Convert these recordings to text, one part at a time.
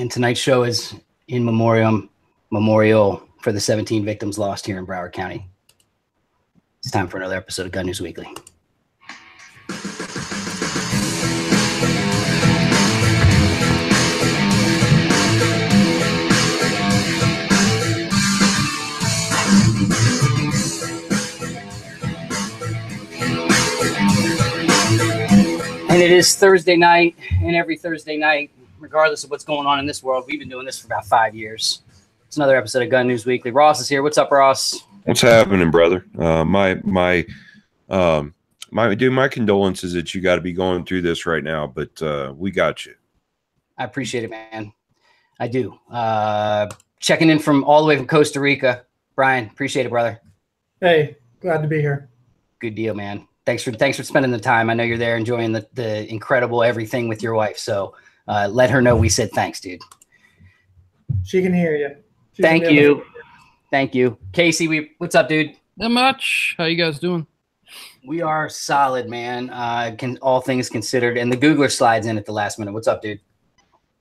And tonight's show is in memorial for the 17 victims lost here in Broward County. It's time for another episode of Gun News Weekly. And it is Thursday night, and every Thursday night, regardless of what's going on in this world, we've been doing this for about 5 years. It's another episode of Gun News Weekly. Ross is here. What's up, Ross? What's happening, brother? My condolences that you got to be going through this right now, but we got you. I appreciate it, man. I do. Checking in from all the way from Costa Rica. Brian, appreciate it, brother. Hey, glad to be here. Good deal, man. Thanks for spending the time. I know you're there enjoying the incredible everything with your wife. So let her know we said thanks, dude. She can hear you. Thank you. Thank you. Casey, what's up, dude? Not much. How you guys doing? We are solid, man. All things considered. And the Googler slides in at the last minute. What's up, dude?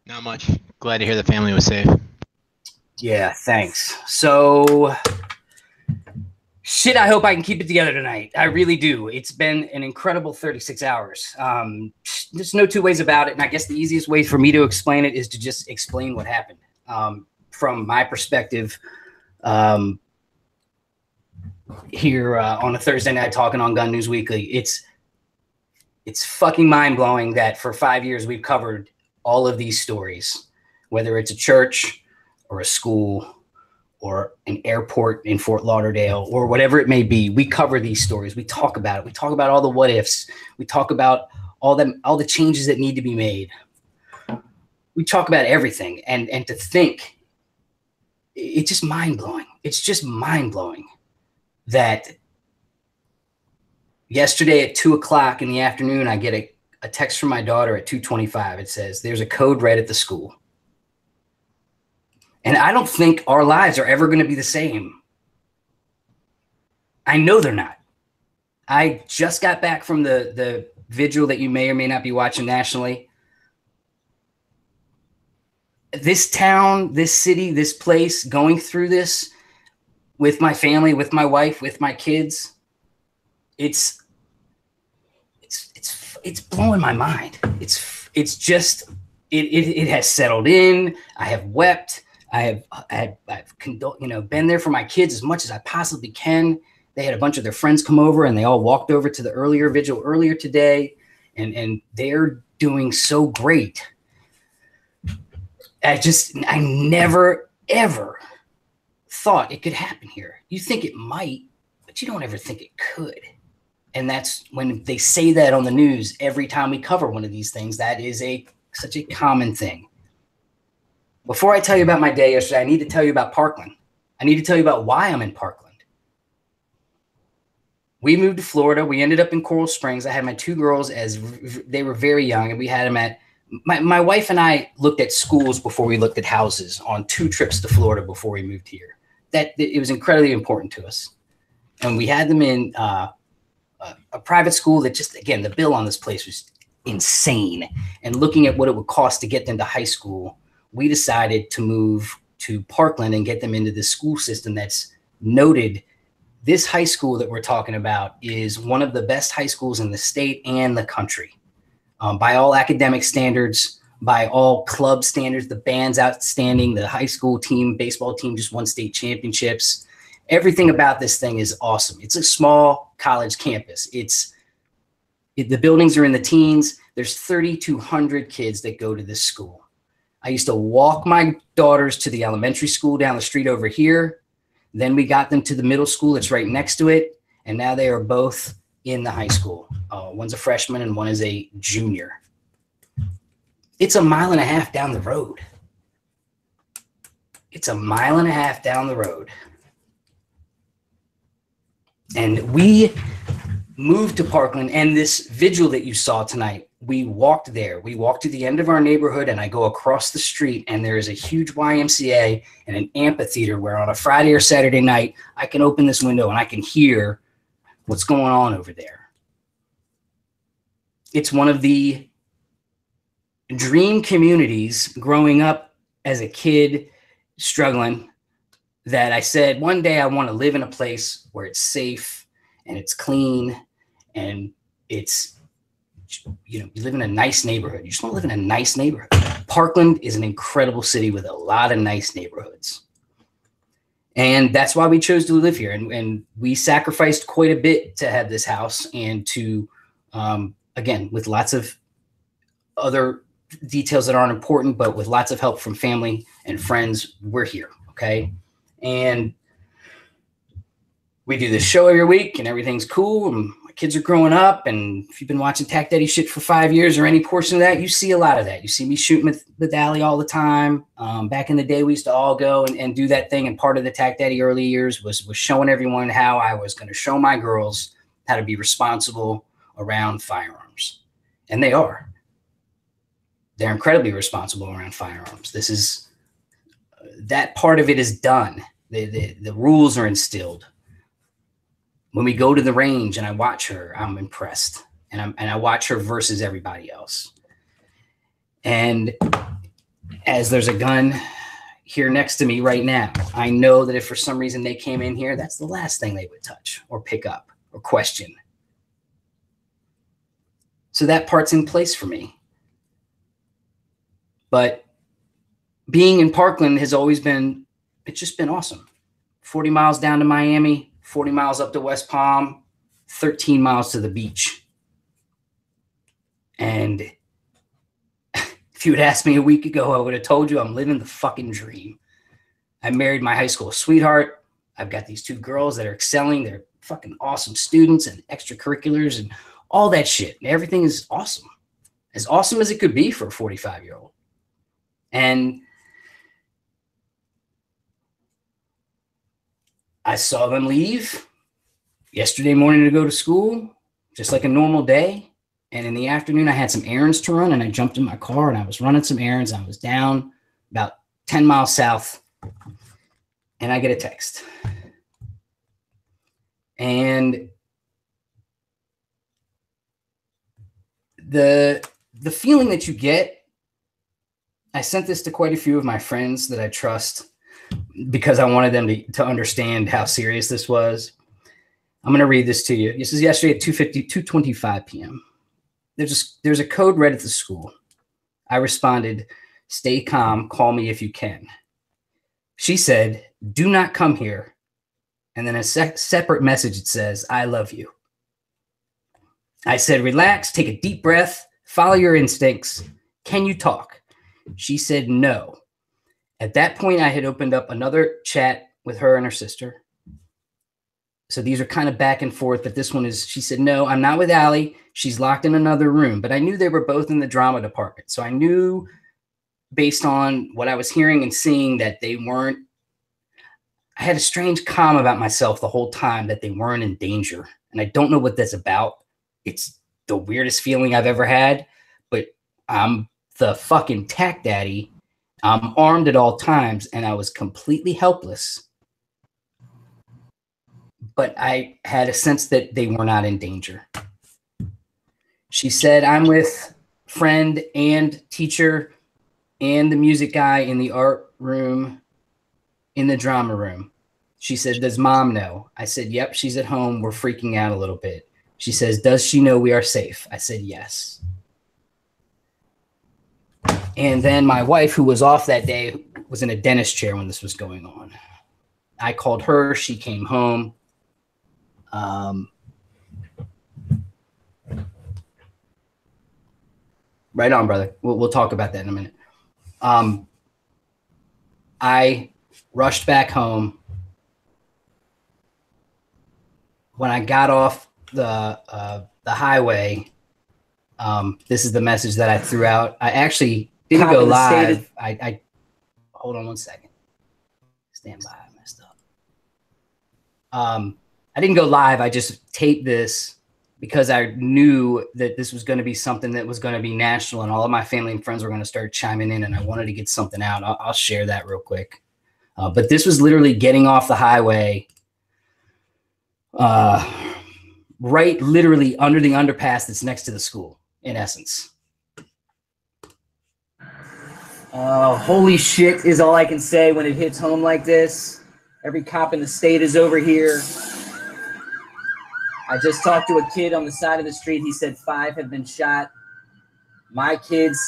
Not much. Glad to hear the family was safe. Yeah, thanks. So, shit, I hope I can keep it together tonight. I really do. It's been an incredible 36 hours. There's no two ways about it. And I guess the easiest way for me to explain it is to just explain what happened. From my perspective, here on a Thursday night talking on Gun News Weekly, it's fucking mind-blowing that for 5 years we've covered all of these stories, whether it's a church or a school or an airport in Fort Lauderdale or whatever it may be. We cover these stories. We talk about it. We talk about all the what ifs. We talk about all the changes that need to be made. We talk about everything. And to think, it's just mind-blowing. It's just mind-blowing that yesterday at 2:00 in the afternoon, I get a text from my daughter at 2:25. It says, there's a code red at the school. And I don't think our lives are ever going to be the same. I know they're not. I just got back from the vigil that you may or may not be watching nationally. This town, this city, this place, going through this with my family, with my wife, with my kids, it's blowing my mind. It has settled in. I have wept. I've been there for my kids as much as I possibly can. They had a bunch of their friends come over, and they all walked over to the earlier vigil earlier today, and they're doing so great. I never, ever thought it could happen here. You think it might, but you don't ever think it could. And that's when they say that on the news every time we cover one of these things. That is such a common thing. Before I tell you about my day yesterday, I need to tell you about Parkland. I need to tell you about why I'm in Parkland. We moved to Florida. We ended up in Coral Springs. I had my two girls as they were very young, and we had them at my wife and I looked at schools before we looked at houses on 2 trips to Florida before we moved here. That it was incredibly important to us. And we had them in a private school that just, again, the bill on this place was insane. And looking at what it would cost to get them to high school, we decided to move to Parkland and get them into this school system that's noted. This high school that we're talking about is one of the best high schools in the state and the country. By all academic standards, by all club standards, the band's outstanding. The high school team, baseball team just won state championships. Everything about this thing is awesome. It's a small college campus. The buildings are in the teens. There's 3,200 kids that go to this school. I used to walk my daughters to the elementary school down the street over here. Then we got them to the middle school that's right next to it. And now they are both in the high school. One's a freshman and one is a junior. It's a mile and a half down the road. It's a mile and a half down the road. And we moved to Parkland, and this vigil that you saw tonight, we walked there. We walked to the end of our neighborhood, and I go across the street, and there is a huge YMCA and an amphitheater where on a Friday or Saturday night, I can open this window and I can hear what's going on over there. It's one of the dream communities growing up as a kid struggling that I said, one day I want to live in a place where it's safe and it's clean and it's, you live in a nice neighborhood. You just want to live in a nice neighborhood. Parkland is an incredible city with a lot of nice neighborhoods. And that's why we chose to live here. And we sacrificed quite a bit to have this house and to, again, with lots of other details that aren't important, but with lots of help from family and friends, we're here. Okay. And we do this show every week and everything's cool. And my kids are growing up. And if you've been watching Tack Daddy shit for 5 years or any portion of that, you see a lot of that. You see me shooting with Allie all the time. Back in the day, we used to all go and do that thing. And part of the Tack Daddy early years was showing everyone how I was going to show my girls how to be responsible around firearms. And they are. They're incredibly responsible around firearms. This is, that part of it is done. The rules are instilled. When we go to the range and I watch her, I'm impressed. And I watch her versus everybody else. And as there's a gun here next to me right now, I know that if for some reason they came in here, that's the last thing they would touch or pick up or question. So that part's in place for me. But being in Parkland has always been, it's just been awesome. 40 miles down to Miami, 40 miles up to West Palm, 13 miles to the beach. And if you had asked me a week ago, I would have told you I'm living the fucking dream. I married my high school sweetheart. I've got these 2 girls that are excelling. They're fucking awesome students and extracurriculars and all that shit. And everything is awesome. As awesome as it could be for a 45-year-old. And I saw them leave yesterday morning to go to school, just like a normal day. And in the afternoon, I had some errands to run, and I jumped in my car, and I was running some errands. I was down about 10 miles south, and I get a text. And the feeling that you get, I sent this to quite a few of my friends that I trust because I wanted them to understand how serious this was. I'm going to read this to you. This is yesterday at 2:25 p.m. There's a code red at the school. I responded, "Stay calm. Call me if you can." She said, "Do not come here." And then a separate message, it says, "I love you." I said, "Relax, take a deep breath, follow your instincts. Can you talk?" She said, "No." At that point, I had opened up another chat with her and her sister. So these are kind of back and forth, but this one is, she said, "No, I'm not with Allie. She's locked in another room." But I knew they were both in the drama department. So I knew based on what I was hearing and seeing that they weren't, I had a strange calm about myself the whole time that they weren't in danger. And I don't know what that's about. It's the weirdest feeling I've ever had, but I'm the fucking Tack Daddy. I'm armed at all times, and I was completely helpless. But I had a sense that they were not in danger. She said, "I'm with friend and teacher and the music guy in the art room, in the drama room." She said, "Does mom know?" I said, "Yep, she's at home. We're freaking out a little bit." She says, "Does she know we are safe?" I said, "Yes." And then my wife, who was off that day, was in a dentist chair when this was going on. I called her. She came home. Right on, brother. We'll talk about that in a minute. I rushed back home. When I got off the highway, this is the message that I threw out. I actually didn't go live. I hold on one second. Stand by. I messed up. I didn't go live. I just taped this because I knew that this was going to be something that was going to be national, and all of my family and friends were going to start chiming in, and I wanted to get something out. I'll share that real quick. But this was literally getting off the highway, right literally under the underpass that's next to the school, in essence. Holy shit is all I can say when it hits home like this. Every cop in the state is over here. I just talked to a kid on the side of the street. He said 5 have been shot. My kids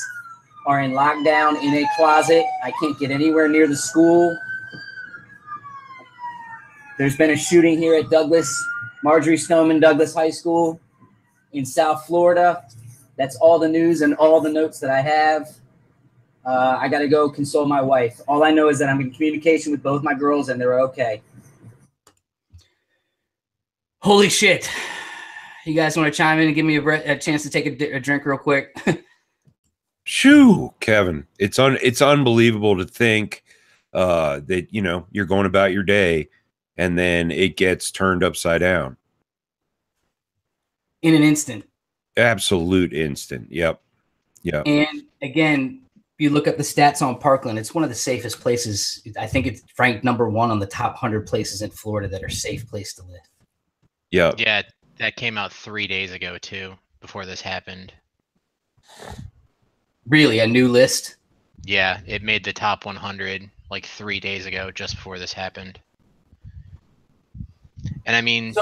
are in lockdown in a closet. I can't get anywhere near the school. There's been a shooting here at Marjorie Stoneman Douglas High School in South Florida. That's all the news and all the notes that I have. I got to go console my wife. All I know is that I'm in communication with both my girls and they're okay. Holy shit. You guys want to chime in and give me a chance to take a drink real quick? Shoo, Kevin. It's unbelievable to think that, you're going about your day and then it gets turned upside down. In an instant. Absolute instant. Yep. Yeah. And again, you look at the stats on Parkland, it's one of the safest places. I think it's ranked number 1 on the top 100 places in Florida that are safe place to live. Yeah. Yeah, that came out 3 days ago too, before this happened. Really, a new list? Yeah, it made the top 100 like 3 days ago, just before this happened. And I mean,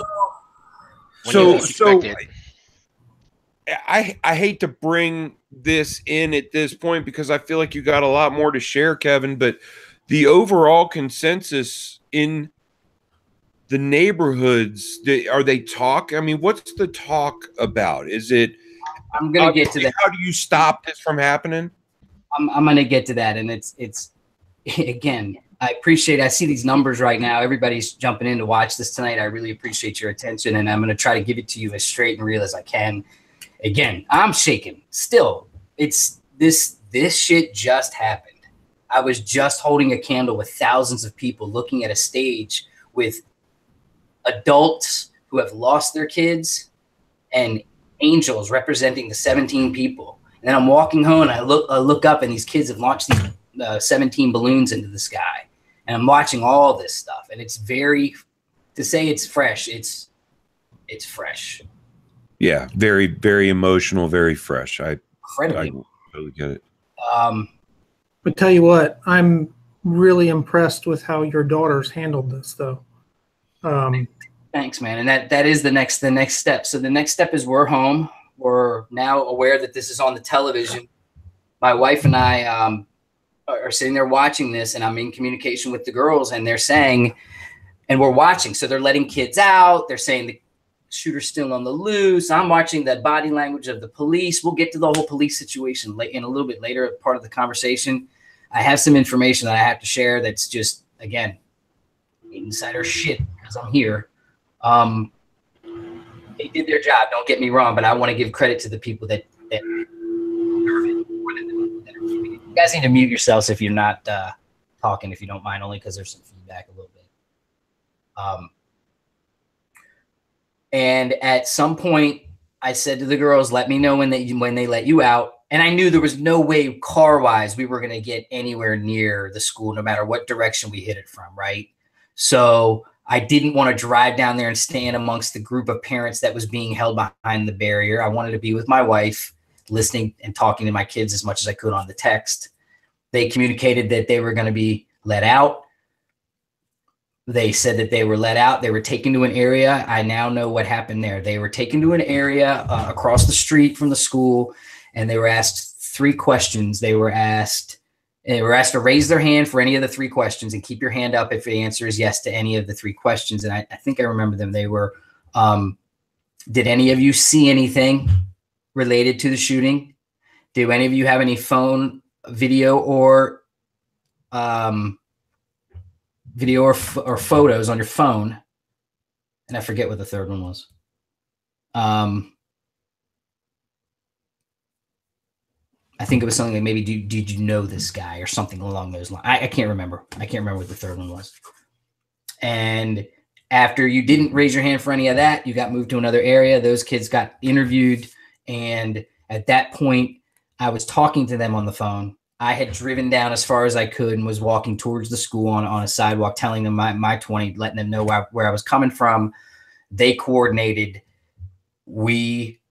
I hate to bring this in at this point because I feel like you got a lot more to share, Kevin, but the overall consensus in the neighborhoods, are they talk? I mean, what's the talk about? Is it, I'm going to get to that. How do you stop this from happening? I'm going to get to that. And it's again, I see these numbers right now. Everybody's jumping in to watch this tonight. I really appreciate your attention, and I'm going to try to give it to you as straight and real as I can. Again, I'm shaking. Still, it's this shit just happened. I was just holding a candle with thousands of people looking at a stage with adults who have lost their kids and angels representing the 17 people. And then I'm walking home and I look up and these kids have launched these 17 balloons into the sky. And I'm watching all this stuff. And it's to say it's fresh, it's fresh. Yeah, very, very emotional, very fresh. I Incredibly. totally get it. But tell you what, I'm really impressed with how your daughters handled this, though. Thanks, man. And that is the next step. So the next step is we're home. We're now aware that this is on the television. My wife and I are sitting there watching this, and I'm in communication with the girls, and they're saying, and we're watching. So they're letting kids out. They're saying the shooter's still on the loose. I'm watching the body language of the police. We'll get to the whole police situation in a little bit later part of the conversation. I have some information that I have to share that's just, again, insider shit because I'm here. They did their job, don't get me wrong, but I want to give credit to the people that deserve it more than the people that are keeping it. You guys need to mute yourselves if you're not talking, if you don't mind, only because there's some feedback a little bit. And at some point, I said to the girls, let me know when they let you out. And I knew there was no way car-wise we were going to get anywhere near the school, no matter what direction we hit it from, right? So I didn't want to drive down there and stand amongst the group of parents that was being held behind the barrier. I wanted to be with my wife, listening and talking to my kids as much as I could on the text. They communicated that they were going to be let out. They said that they were let out. They were taken to an area. I now know what happened there. They were taken to an area across the street from the school, and they were asked 3 questions. They were asked to raise their hand for any of the 3 questions and keep your hand up if the answer is yes to any of the 3 questions. And I think I remember them. They were, did any of you see anything related to the shooting? Do any of you have any phone video or photos on your phone? And I forget what the third one was. I think it was something like maybe, did you know this guy or something along those lines? I can't remember. I can't remember what the third one was. And after you didn't raise your hand for any of that, you got moved to another area. Those kids got interviewed. And at that point, I was talking to them on the phone. I had driven down as far as I could and was walking towards the school on a sidewalk, telling them my 20, letting them know where I was coming from. They coordinated. We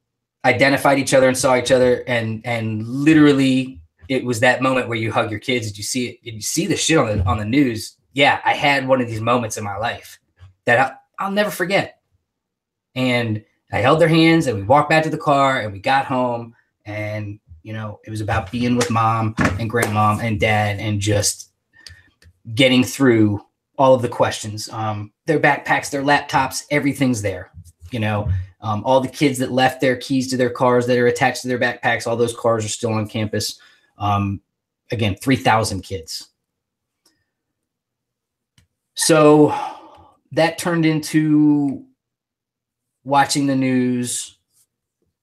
identified each other and saw each other, and literally it was that moment where you hug your kids. Did you see it? Did you see the shit on the news? Yeah, I had one of these moments in my life that I'll never forget. And I held their hands and we walked back to the car and we got home, and it was about being with mom and grandmom and dad and just getting through all of the questions. Their backpacks, their laptops, everything's there. All the kids that left their keys to their cars that are attached to their backpacks, all those cars are still on campus. Again, 3,000 kids. So that turned into watching the news,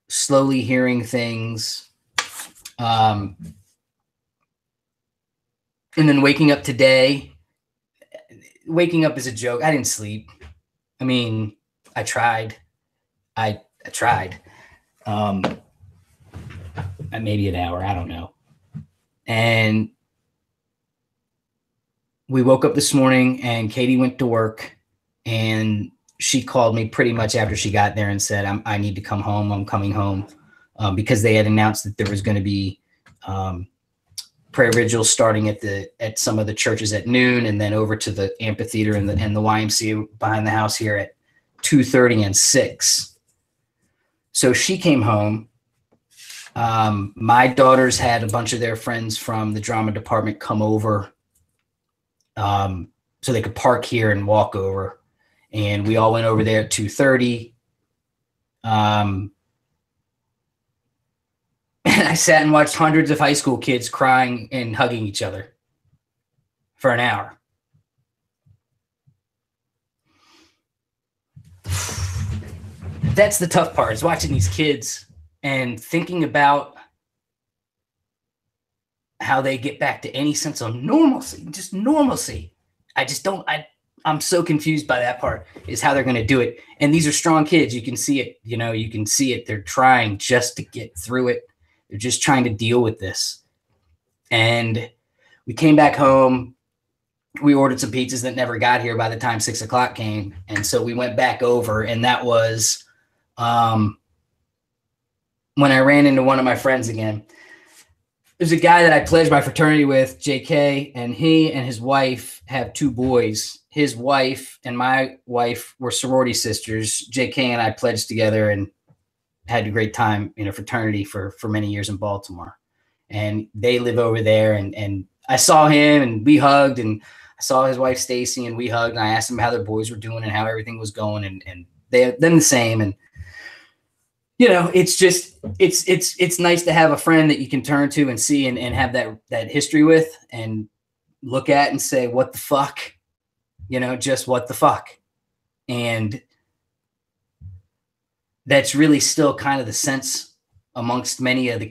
slowly hearing things, and then waking up today. Waking up is a joke. I didn't sleep. I mean, I tried. I tried. Maybe an hour. I don't know. And we woke up this morning and Katie went to work, and she called me pretty much after she got there and said, I need to come home. I'm coming home, because they had announced that there was going to be prayer vigils starting at some of the churches at noon, and then over to the amphitheater and the YMCA behind the house here at 2:30 and 6. So she came home. My daughters had a bunch of their friends from the drama department come over, so they could park here and walk over. And we all went over there at 2:30. And I sat and watched hundreds of high school kids crying and hugging each other for an hour. That's the tough part, is watching these kids and thinking about how they get back to any sense of normalcy, just normalcy. I'm so confused by that part, is how they're going to do it. And these are strong kids. You can see it, you can see it. They're trying just to get through it. They're just trying to deal with this. And we came back home. We ordered some pizzas that never got here by the time 6 o'clock came. And so we went back over, and that was when I ran into one of my friends again. There's a guy that I pledged my fraternity with, JK, and he and his wife have 2 boys. His wife and my wife were sorority sisters. JK and I pledged together and had a great time in a fraternity for many years in Baltimore. And they live over there, and I saw him and we hugged, and I saw his wife Stacy and we hugged, and I asked them how their boys were doing and how everything was going, and they have done the same. And it's just it's nice to have a friend that you can turn to and see and have that history with and look at and say, what the fuck? Just what the fuck? And that's really still kind of the sense amongst many of the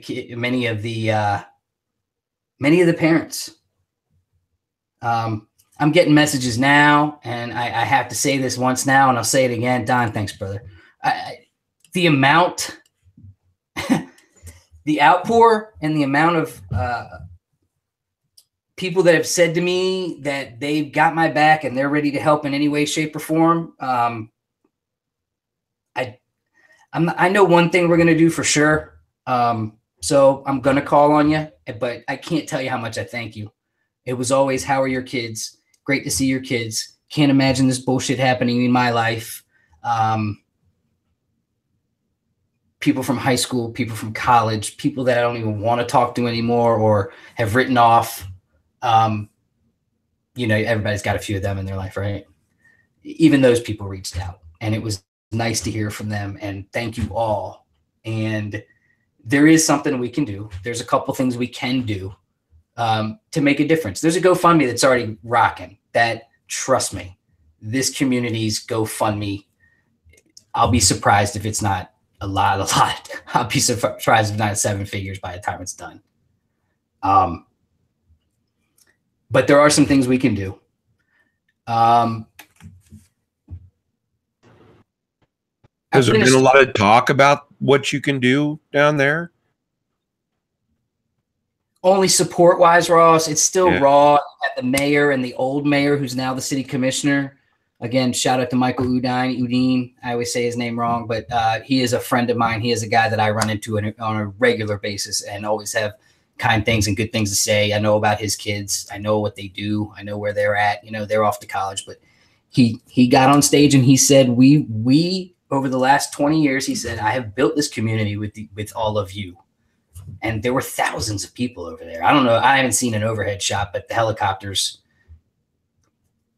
parents. I'm getting messages now, and I have to say this once now, and I'll say it again. Don, thanks, brother. The amount, the outpour, and the amount of people that have said to me that they've got my back and they're ready to help in any way, shape, or form. I know one thing we're going to do for sure. So I'm going to call on you, but I can't tell you how much I thank you. It was always, how are your kids? Great to see your kids. Can't imagine this bullshit happening in my life. People from high school, people from college, people that I don't even want to talk to anymore or have written off. Everybody's got a few of them in their life, right? Even those people reached out, and it was nice to hear from them, and thank you all. And there is something we can do. There's a couple things we can do to make a difference. There's a GoFundMe that's already rocking. That, trust me, this community's GoFundMe, I'll be surprised if it's not a lot. I'll be surprised if not 7 figures by the time it's done. But there are some things we can do. Has there been a lot of talk about what you can do down there? Only support-wise, Ross. It's still raw at the mayor and the old mayor, who's now the city commissioner. Again, shout out to Michael Udine. I always say his name wrong, but he is a friend of mine. He is a guy that I run into on a regular basis and always have kind things and good things to say. I know about his kids. I know what they do. I know where they're at. You know, they're off to college, but he got on stage and he said, we over the last 20 years, he said, I have built this community with all of you. And there were thousands of people over there. I don't know. I haven't seen an overhead shot, but the helicopters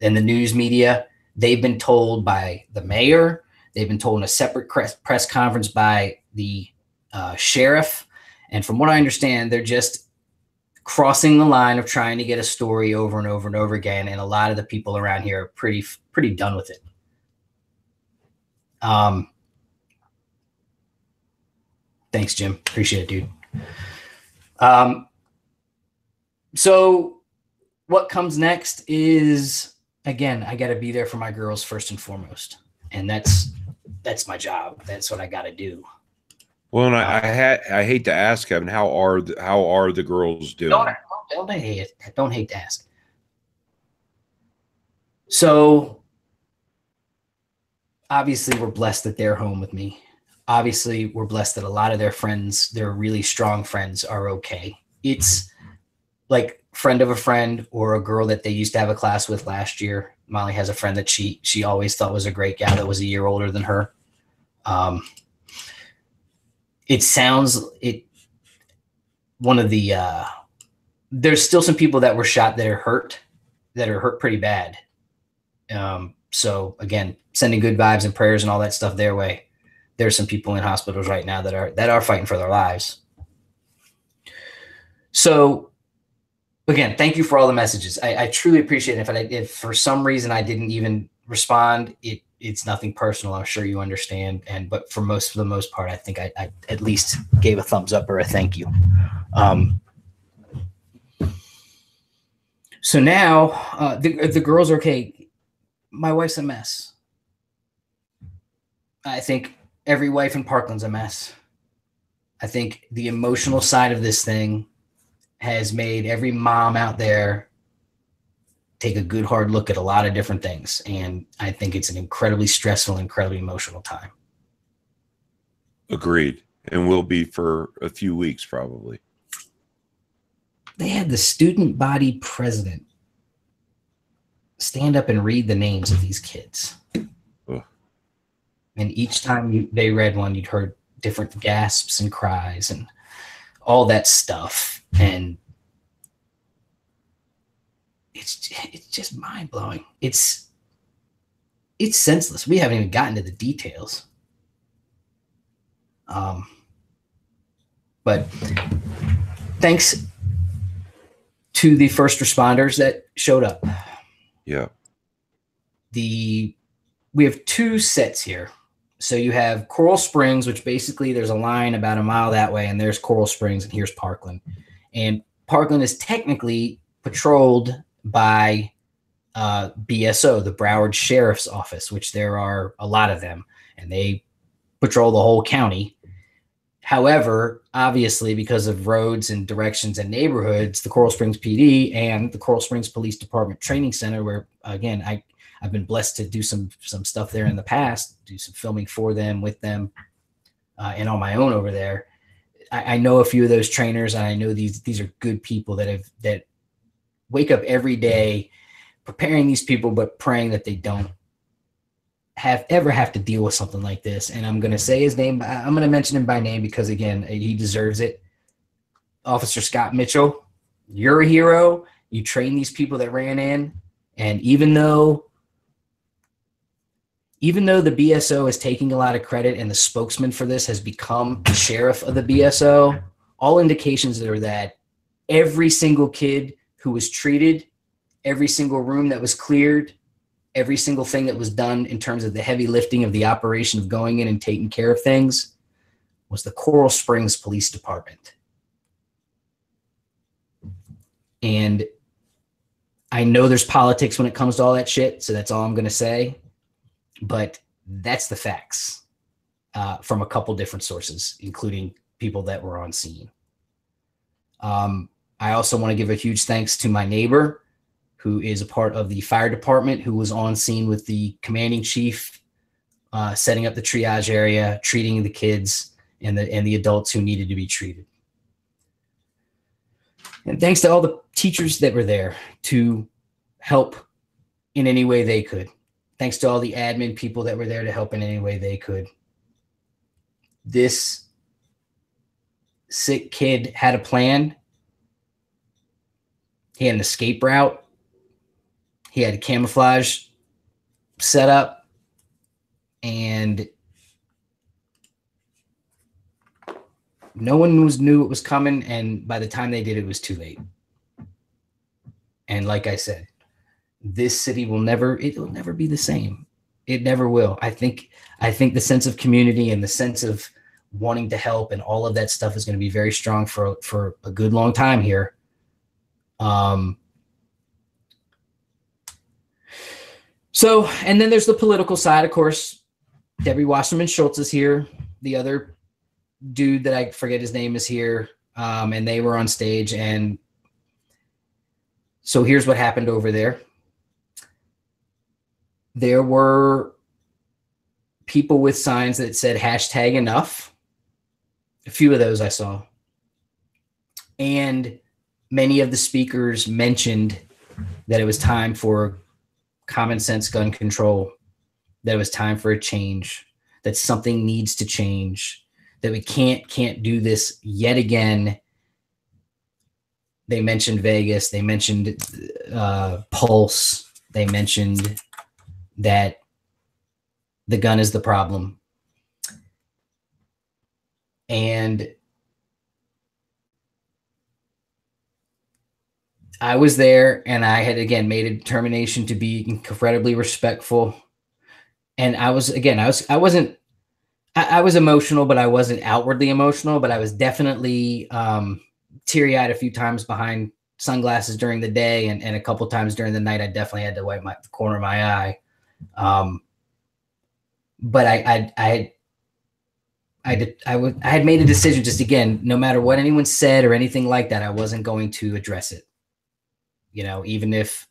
and the news media, they've been told by the mayor, they've been told in a separate press conference by the sheriff. And from what I understand, they're just crossing the line of trying to get a story over and over and over again. And a lot of the people around here are pretty done with it. Thanks, Jim. Appreciate it, dude. So what comes next is, again, I got to be there for my girls first and foremost. And that's my job. That's what I got to do. Well, and I hate to ask, Kevin, how are the girls doing? Don't hate to ask. So obviously we're blessed that they're home with me. Obviously we're blessed that a lot of their friends, their really strong friends, are okay. It's like friend of a friend or a girl that they used to have a class with last year. Molly has a friend that she always thought was a great gal that was a year older than her. One of the there's still some people that were shot that are hurt pretty bad. So again, sending good vibes and prayers and all that stuff their way. There's some people in hospitals right now that are fighting for their lives. So again, thank you for all the messages. I truly appreciate it. If for some reason I didn't even respond, it's nothing personal. I'm sure you understand. But for the most part, I think I at least gave a thumbs up or a thank you. So now the girls are okay. My wife's a mess. I think every wife in Parkland's a mess. I think the emotional side of this thing has made every mom out there take a good hard look at a lot of different things. And I think it's an incredibly stressful, incredibly emotional time. Agreed. And will be for a few weeks probably. They had the student body president stand up and read the names of these kids. Ugh. And each time they read one, you'd heard different gasps and cries and all that stuff. And it's just mind blowing. It's senseless. We haven't even gotten to the details. But thanks to the first responders that showed up. Yeah. We have two sets here. So you have Coral Springs, which basically there's a line about a mile that way, and there's Coral Springs, and here's Parkland. And Parkland is technically patrolled by BSO, the Broward Sheriff's Office, which there are a lot of them, and they patrol the whole county. However, obviously, because of roads and directions and neighborhoods, the Coral Springs PD and the Coral Springs Police Department Training Center, where, again, I've been blessed to do some stuff there in the past, do some filming for them, with them, and on my own over there. I know a few of those trainers, and I know these are good people that wake up every day preparing these people, but praying that they don't ever have to deal with something like this. And I'm going to say his name. I'm going to mention him by name because, again, he deserves it. Officer Scott Mitchell, you're a hero. You train these people that ran in. And even though the BSO is taking a lot of credit and the spokesman for this has become the sheriff of the BSO, all indications are that every single kid who was treated, every single room that was cleared, every single thing that was done in terms of the heavy lifting of the operation of going in and taking care of things was the Coral Springs Police Department. And I know there's politics when it comes to all that shit, so that's all I'm going to say. But that's the facts from a couple different sources, including people that were on scene. I also want to give a huge thanks to my neighbor, who is a part of the fire department, who was on scene with the commanding chief, setting up the triage area, treating the kids and the adults who needed to be treated. And thanks to all the teachers that were there to help in any way they could. Thanks to all the admin people that were there to help in any way they could. This sick kid had a plan. He had an escape route. He had a camouflage set up. And no one knew it was coming. And by the time they did, it was too late. And like I said, this city will never be the same. It never will. I think the sense of community and the sense of wanting to help and all of that stuff is going to be very strong for a good long time here. So, and then there's the political side, of course. Debbie Wasserman Schultz is here. The other dude that I forget his name is here. And they were on stage. And so here's what happened over there. There were people with signs that said hashtag enough. A few of those I saw. And many of the speakers mentioned that it was time for common sense gun control, that it was time for a change, that something needs to change, that we can't do this yet again. They mentioned Vegas. They mentioned Pulse. They mentioned that the gun is the problem. And I was there, and I had, again, made a determination to be incredibly respectful. And I was emotional, but I wasn't outwardly emotional, but I was definitely teary-eyed a few times behind sunglasses during the day, and a couple times during the night, I definitely had to wipe the corner of my eye. But I had made a decision, just, again, no matter what anyone said or anything like that, I wasn't going to address it. You know, even if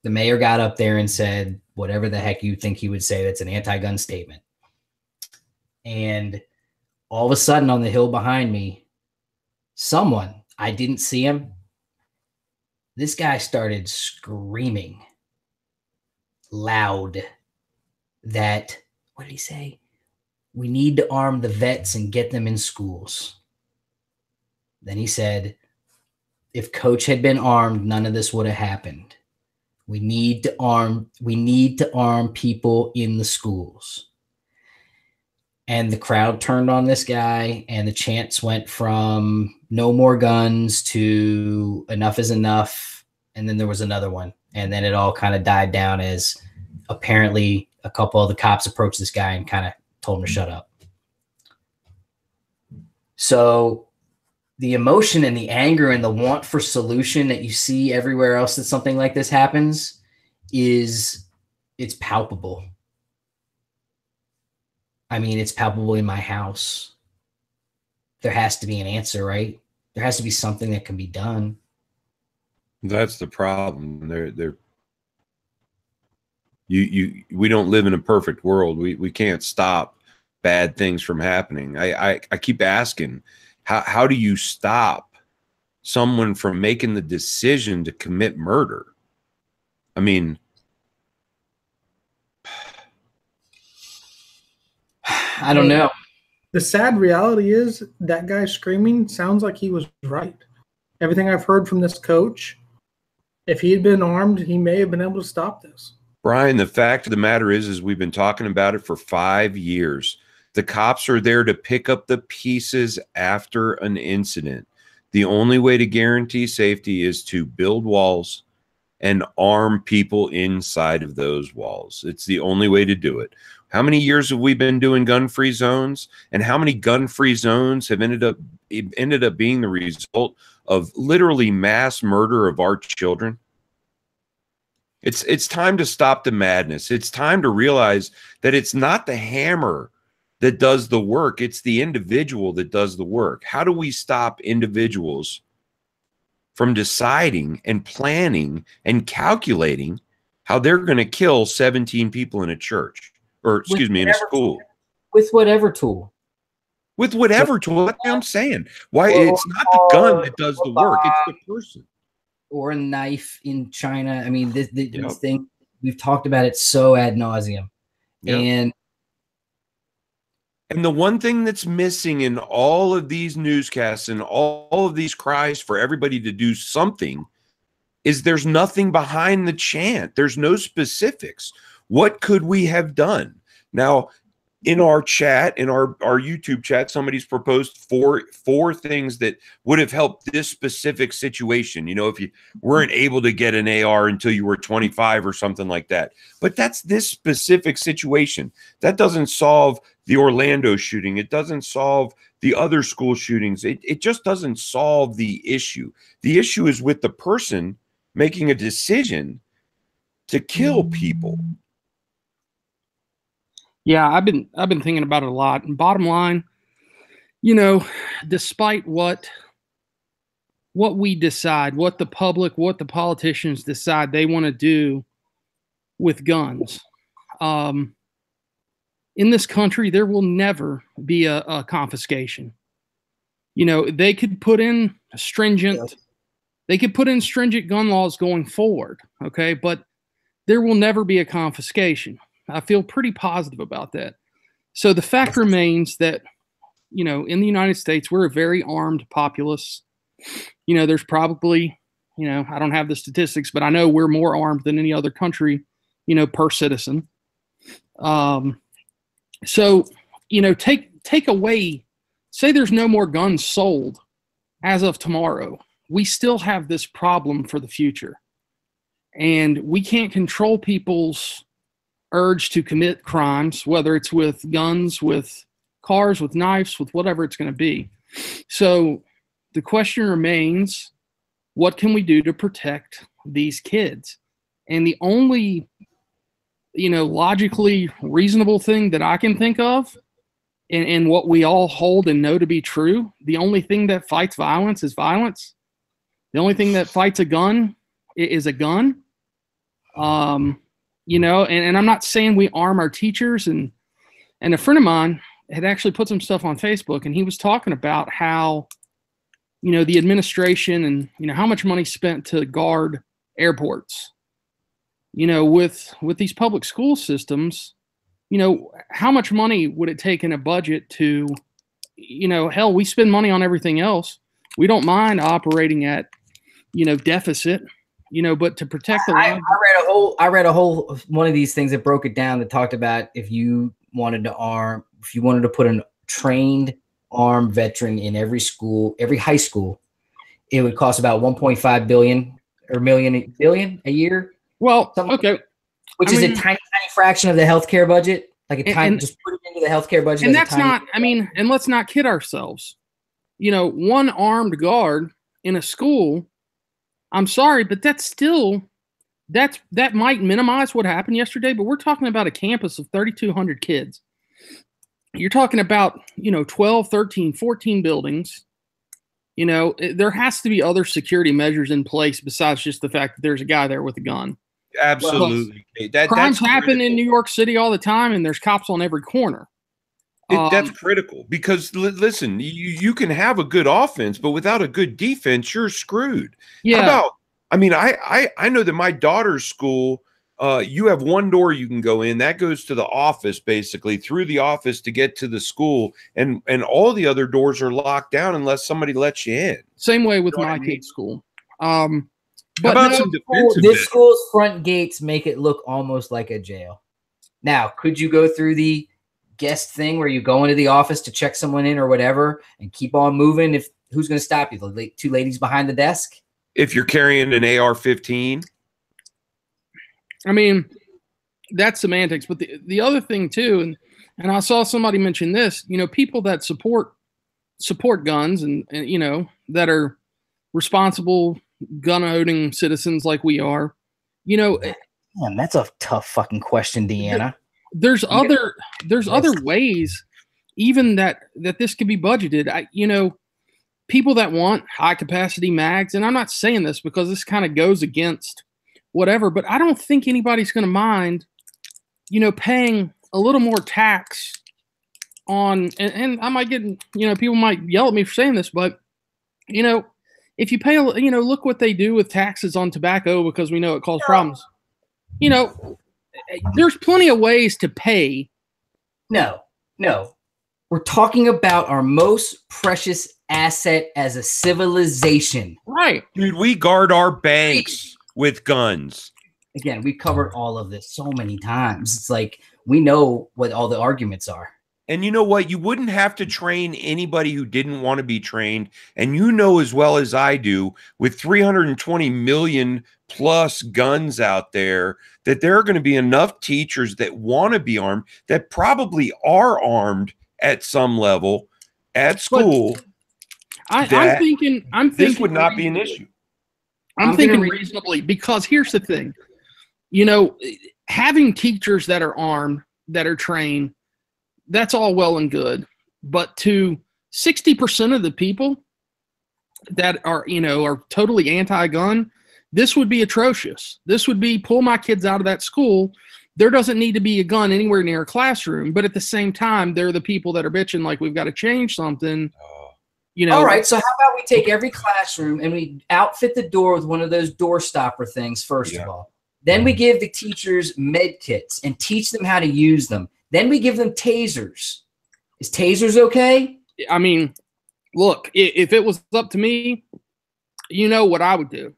the mayor got up there and said whatever the heck you think he would say, that's an anti-gun statement. And all of a sudden on the hill behind me, someone, I didn't see him, this guy started screaming loud that, what did he say? We need to arm the vets and get them in schools. Then he said, if Coach had been armed, none of this would have happened. We need to arm people in the schools. And the crowd turned on this guy, and the chants went from no more guns to enough is enough. And then there was another one. And then it all kind of died down as apparently a couple of the cops approached this guy and kind of told him to shut up. So the emotion and the anger and the want for solution that you see everywhere else that something like this happens it's palpable. I mean, it's palpable in my house. There has to be an answer, right? There has to be something that can be done. That's the problem. We don't live in a perfect world. We can't stop bad things from happening. I keep asking, how do you stop someone from making the decision to commit murder? I mean, I don't know. The sad reality is that guy screaming sounds like he was right. Everything I've heard from this coach, if he had been armed, he may have been able to stop this. Brian, the fact of the matter is we've been talking about it for 5 years. The cops are there to pick up the pieces after an incident. The only way to guarantee safety is to build walls and arm people inside of those walls. It's the only way to do it. How many years have we been doing gun-free zones? And how many gun-free zones have ended up being the result of literally mass murder of our children? It's time to stop the madness. It's time to realize that it's not the hammer that does the work. It's the individual that does the work. How do we stop individuals from deciding and planning and calculating how they're going to kill 17 people in a church, or excuse me, in a school? With whatever tool. with whatever tool. That's what I'm saying. Why it's not the gun that does the work; it's the person. Or a knife in China. I mean, these things, we've talked about it so ad nauseum. Yep. And the one thing that's missing in all of these newscasts and all of these cries for everybody to do something is there's nothing behind the chant. There's no specifics. What could we have done? Now, in our chat, in our YouTube chat, somebody's proposed four things that would have helped this specific situation. You know, if you weren't able to get an AR until you were 25 or something like that. But that's this specific situation. That doesn't solve the Orlando shooting. It doesn't solve the other school shootings. It just doesn't solve the issue. The issue is with the person making a decision to kill people. Yeah, I've been thinking about it a lot. And bottom line, you know, despite what we decide, what the public, what the politicians decide they want to do with guns, in this country, there will never be a confiscation. You know, they could put in stringent gun laws going forward, okay, but there will never be a confiscation. I feel pretty positive about that. So the fact remains that, you know, in the United States, we're a very armed populace. You know, there's probably, you know, I don't have the statistics, but I know we're more armed than any other country, you know, per citizen. So, you know, take away, say there's no more guns sold as of tomorrow. We still have this problem for the future. And we can't control people's urge to commit crimes, whether it's with guns, with cars, with knives, with whatever it's going to be. So the question remains, what can we do to protect these kids? And the only, you know, logically reasonable thing that I can think of, and what we all hold and know to be true, the only thing that fights violence is violence. The only thing that fights a gun is a gun. You know, and I'm not saying we arm our teachers, and a friend of mine had actually put some stuff on Facebook, and he was talking about how, you know, the administration and, you know, how much money spent to guard airports, you know, with these public school systems, you know, how much money would it take in a budget to, you know, hell, we spend money on everything else. We don't mind operating at, you know, deficit. You know, but to protect the I read a whole one of these things that broke it down that talked about if you wanted to put a trained armed veteran in every school, every high school, it would cost about 1.5 billion or billion a year. Well, okay. Which is a tiny fraction of the healthcare budget. Like just put it into the healthcare budget. And that's not, I mean, and let's not kid ourselves. You know, one armed guard in a school, I'm sorry, but that's still, that might minimize what happened yesterday, but we're talking about a campus of 3,200 kids. You're talking about, you know, 12, 13, 14 buildings. You know, there has to be other security measures in place besides just the fact that there's a guy there with a gun. Absolutely. Crimes happen in New York City all the time, and there's cops on every corner. That's critical because listen, you can have a good offense, but without a good defense, you're screwed. Yeah. How about, I mean, I know that my daughter's school, you have one door you can go in that goes to the office, basically through the office to get to the school, and all the other doors are locked down unless somebody lets you in. Same way with my kid's school. But about some defensive this school's front gates make it look almost like a jail. Now, could you go through the guest thing where you go into the office to check someone in or whatever and keep on moving? If who's going to stop you? The two ladies behind the desk? If you're carrying an AR-15? I mean, that's semantics. But the other thing too, and I saw somebody mention this, you know, people that support guns and you know, that are responsible gun-owning citizens like we are, you know. Man, that's a tough fucking question, Deanna. There's other ways even that this could be budgeted. You know, people that want high capacity mags, and I'm not saying this because this kind of goes against whatever, but I don't think anybody's going to mind, you know, paying a little more tax on, and I might get, people might yell at me for saying this, but, if you pay, look what they do with taxes on tobacco because we know it causes problems. There's plenty of ways to pay. No. We're talking about our most precious asset as a civilization. Right. Dude, we guard our banks with guns. Again, we covered all of this so many times. It's like we know what all the arguments are. And you know what? You wouldn't have to train anybody who didn't want to be trained. And you know as well as I do, with 320 million plus guns out there, that there are going to be enough teachers that want to be armed, that probably are armed at some level at school. I'm thinking this would not be an issue. I'm thinking reasonably, because here's the thing, having teachers that are armed, that are trained, that's all well and good. But to 60% of the people that are totally anti-gun, this would be atrocious. This would be pull my kids out of that school. There doesn't need to be a gun anywhere near a classroom, but at the same time, they're the people that are bitching like we've got to change something. All right, so how about we take every classroom and we outfit the door with one of those door stopper things, first of all. Then we give the teachers med kits and teach them how to use them. Then we give them tasers. Is tasers okay? I mean, look, if it was up to me, you know what I would do.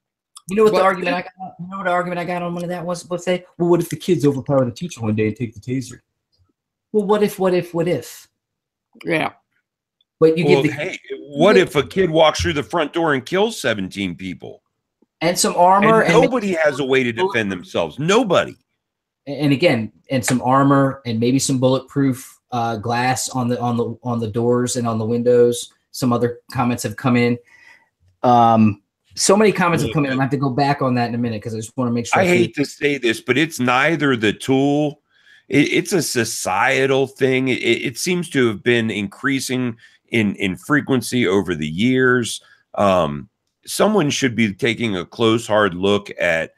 You know what the argument I got? You know what the argument I got on one of that was? Let's say, well, what if the kids overpower the teacher one day and take the taser? Well, what if? Yeah. But you give what if a kid walks through the front door and kills 17 people? And some armor. And nobody has a way to defend themselves. Nobody. And again, and some armor and maybe some bulletproof glass on the doors and on the windows. Some other comments have come in. So many comments have come in. I have to go back on that in a minute because I just want to make sure. I hate to say this, but it's neither the tool. It's a societal thing. It seems to have been increasing in frequency over the years. Someone should be taking a close, hard look at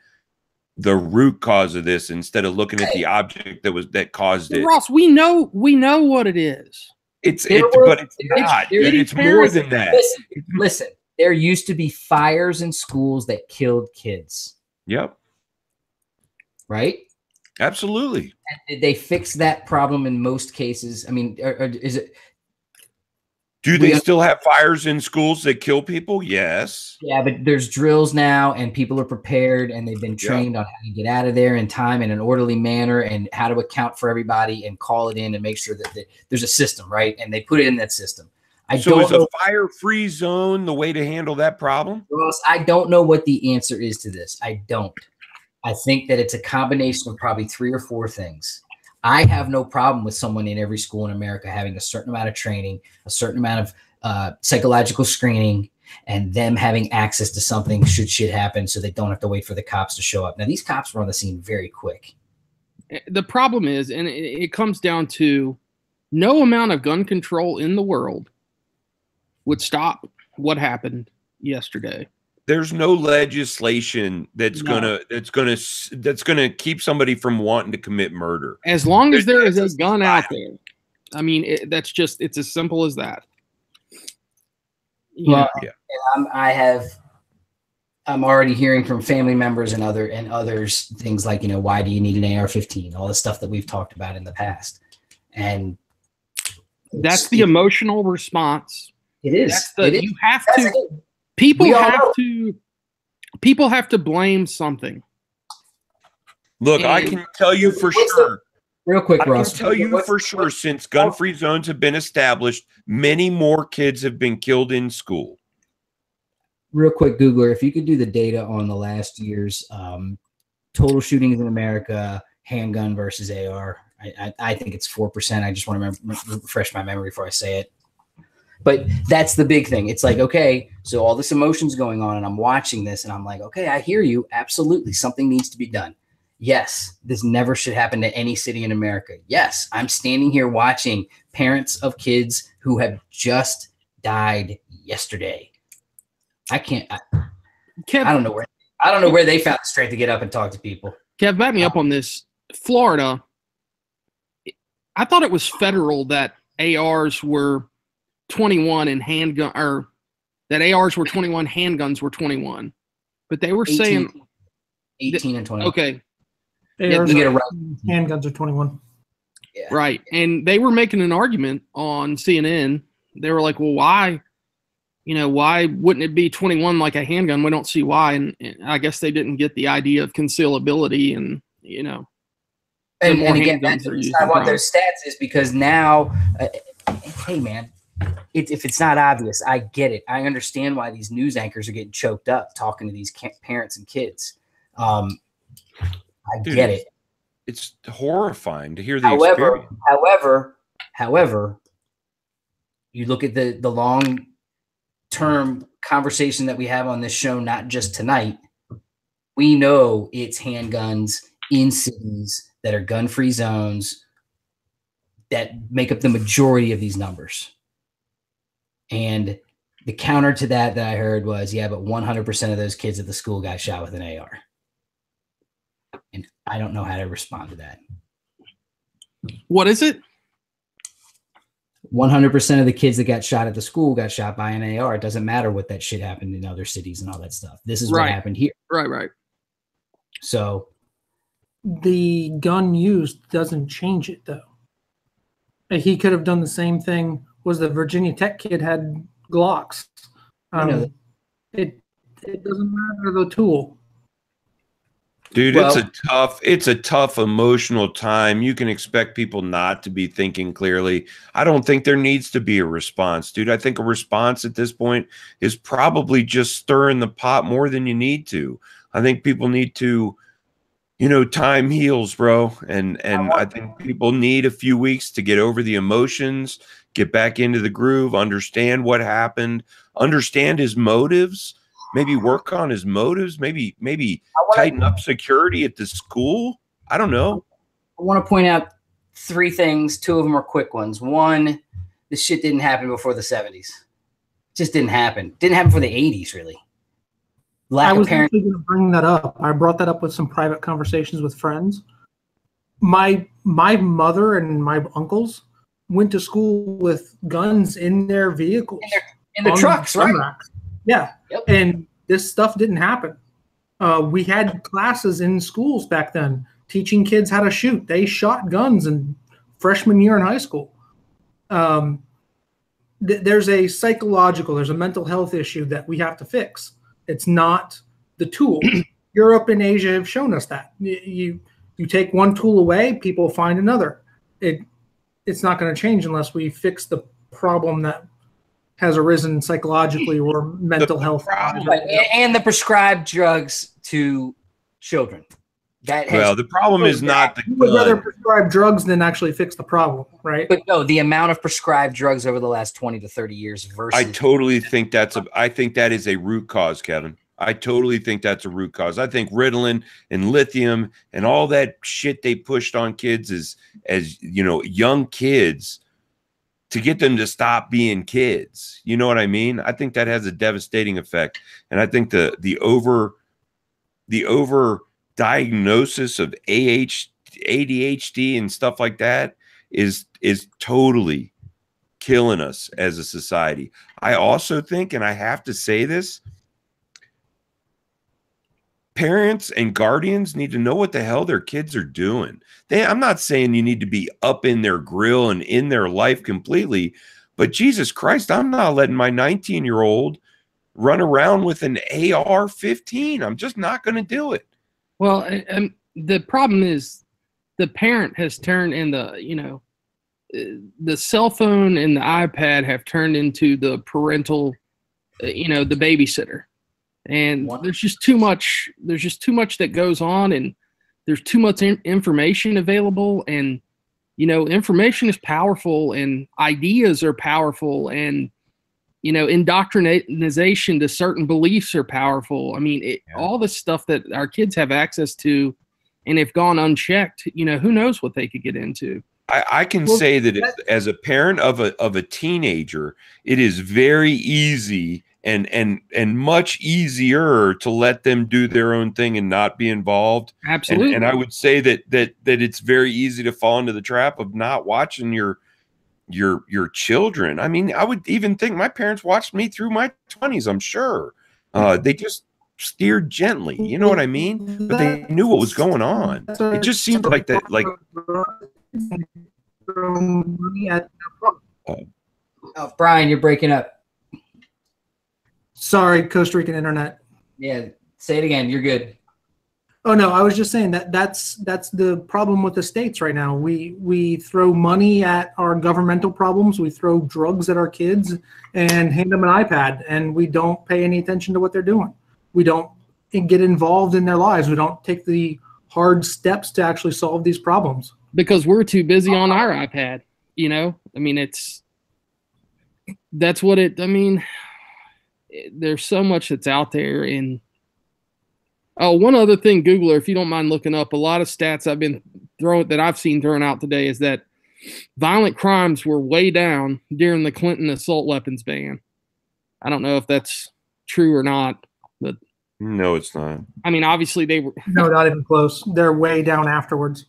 the root cause of this instead of looking at the object that caused it. Ross, we know what it is. But it's not. It's more than that. Listen. There used to be fires in schools that killed kids. Yep. Right? Absolutely. And did they fix that problem in most cases? I mean, is it? Do they still have fires in schools that kill people? Yes. Yeah, but there's drills now, and people are prepared, and they've been trained on how to get out of there in time in an orderly manner, and how to account for everybody and call it in and make sure that there's a system, right? And they put it in that system. So is a fire-free zone the way to handle that problem? Ross, I don't know what the answer is to this. I don't. I think that it's a combination of probably 3 or 4 things. I have no problem with someone in every school in America having a certain amount of training, a certain amount of psychological screening, and them having access to something should shit happen so they don't have to wait for the cops to show up. Now, these cops were on the scene very quick. The problem is, and it comes down to no amount of gun control in the world would stop what happened yesterday. There's no legislation that's gonna keep somebody from wanting to commit murder. As long as there is a gun out there, I mean, it's as simple as that. Well, I'm already hearing from family members and others things like, why do you need an AR-15? All the stuff that we've talked about in the past, and that's the emotional response. It is. You have to. People have to blame something. Look, I can tell you for sure. Real quick, Ross. I can tell you for sure, since gun-free zones have been established, many more kids have been killed in school. Real quick, Googler, if you could do the data on the last year's total shootings in America, handgun versus AR. I think it's 4%. I just want to refresh my memory before I say it. But that's the big thing. It's like, okay, so all this emotion's going on, and I'm watching this, and I'm like, okay, I hear you. Absolutely, something needs to be done. Yes, this never should happen to any city in America. Yes, I'm standing here watching parents of kids who have just died yesterday. I don't know where they found the strength to get up and talk to people. Kev, back me up on this. Florida, I thought it was federal that ARs were 21 and that ARs were 21, handguns were 21. But they were 18, saying 18 and 20. okay, ARs you get it are- right. handguns are 21. Yeah. right. And they were making an argument on CNN. They were like, well, why wouldn't it be 21 like a handgun? We don't see why. And I guess they didn't get the idea of concealability and, And more again, handguns are that's used not in what crime. their stats is, because now, hey man, if it's not obvious, I get it. I understand why these news anchors are getting choked up talking to these parents and kids. I get it. It's horrifying to hear the experience. However, you look at the long-term conversation that we have on this show, not just tonight. We know it's handguns in cities that are gun-free zones that make up the majority of these numbers. And the counter to that I heard was, yeah, but 100% of those kids at the school got shot with an AR. And I don't know how to respond to that. What is it? 100% of the kids that got shot at the school got shot by an AR. It doesn't matter what that shit happened in other cities and all that stuff. This is what happened here. Right. So The gun used doesn't change it, though. He could have done the same thing. Was the Virginia Tech kid had Glocks? It doesn't matter the tool. Dude, Well- it's a tough emotional time. You can expect people not to be thinking clearly. I don't think there needs to be a response, dude. I think a response at this point is probably just stirring the pot more than you need to. I think people need to, time heals, bro. And I think people need a few weeks to get over the emotions, get back into the groove, understand what happened, understand his motives. Maybe work on his motives. Maybe tighten up security at the school. I don't know. I want to point out 3 things. 2 of them are quick ones. One, this shit didn't happen before the 70s. It just didn't happen. Didn't happen for the 80s, really. I was actually going to bring that up. I brought that up with some private conversations with friends. My mother and my uncles went to school with guns in their vehicles. In the trucks, right? Racks. Yeah. Yep. And this stuff didn't happen. We had classes in schools back then teaching kids how to shoot. They shot guns in freshman year in high school. There's a mental health issue that we have to fix. It's not the tool. Europe and Asia have shown us that. You take one tool away, people find another. It's not going to change unless we fix the problem that has arisen psychologically or mental health. And the prescribed drugs to children. The problem is not the You would rather prescribe drugs than actually fix the problem, right? But no, the amount of prescribed drugs over the last 20 to 30 years versus. I totally think I think that is a root cause, Kevin. I totally think that's a root cause. I think Ritalin and lithium and all that shit they pushed on kids as young kids to get them to stop being kids. You know what I mean? I think that has a devastating effect. And I think the over diagnosis of ADHD and stuff like that is totally killing us as a society. I also think, and I have to say this, parents and guardians need to know what the hell their kids are doing. I'm not saying you need to be up in their grill and in their life completely, but Jesus Christ, I'm not letting my 19-year-old run around with an AR-15. I'm just not going to do it. Well, the problem is the parent has turned in the cell phone and the iPad have turned into the parental, the babysitter. And there's just too much that goes on, and there's too much information available, and information is powerful and ideas are powerful, and indoctrination to certain beliefs are powerful. I mean, all the stuff that our kids have access to, and if gone unchecked, who knows what they could get into. I can say that as a parent of a teenager, it is very easy and much easier to let them do their own thing and not be involved. Absolutely. And I would say that it's very easy to fall into the trap of not watching your your children. I mean, I would even think my parents watched me through my 20s, I'm sure. They just steered gently, you know what I mean? But they knew what was going on. It just seemed like that, like Oh, Brian, you're breaking up. Sorry, Costa Rican internet. Yeah, say it again. You're good. Oh no, I was just saying that's the problem with the states right now. We throw money at our governmental problems. We throw drugs at our kids and hand them an iPad, and we don't pay any attention to what they're doing. We don't get involved in their lives. We don't take the hard steps to actually solve these problems because we're too busy on our iPad. You know, I mean, that's what it. I mean, there's so much that's out there. And oh, one other thing, Googler, if you don't mind looking up, a lot of stats I've seen thrown out today is that violent crimes were way down during the Clinton assault weapons ban. I don't know if that's true or not, but no, it's not. I mean, obviously they were. No, not even close. They're way down afterwards.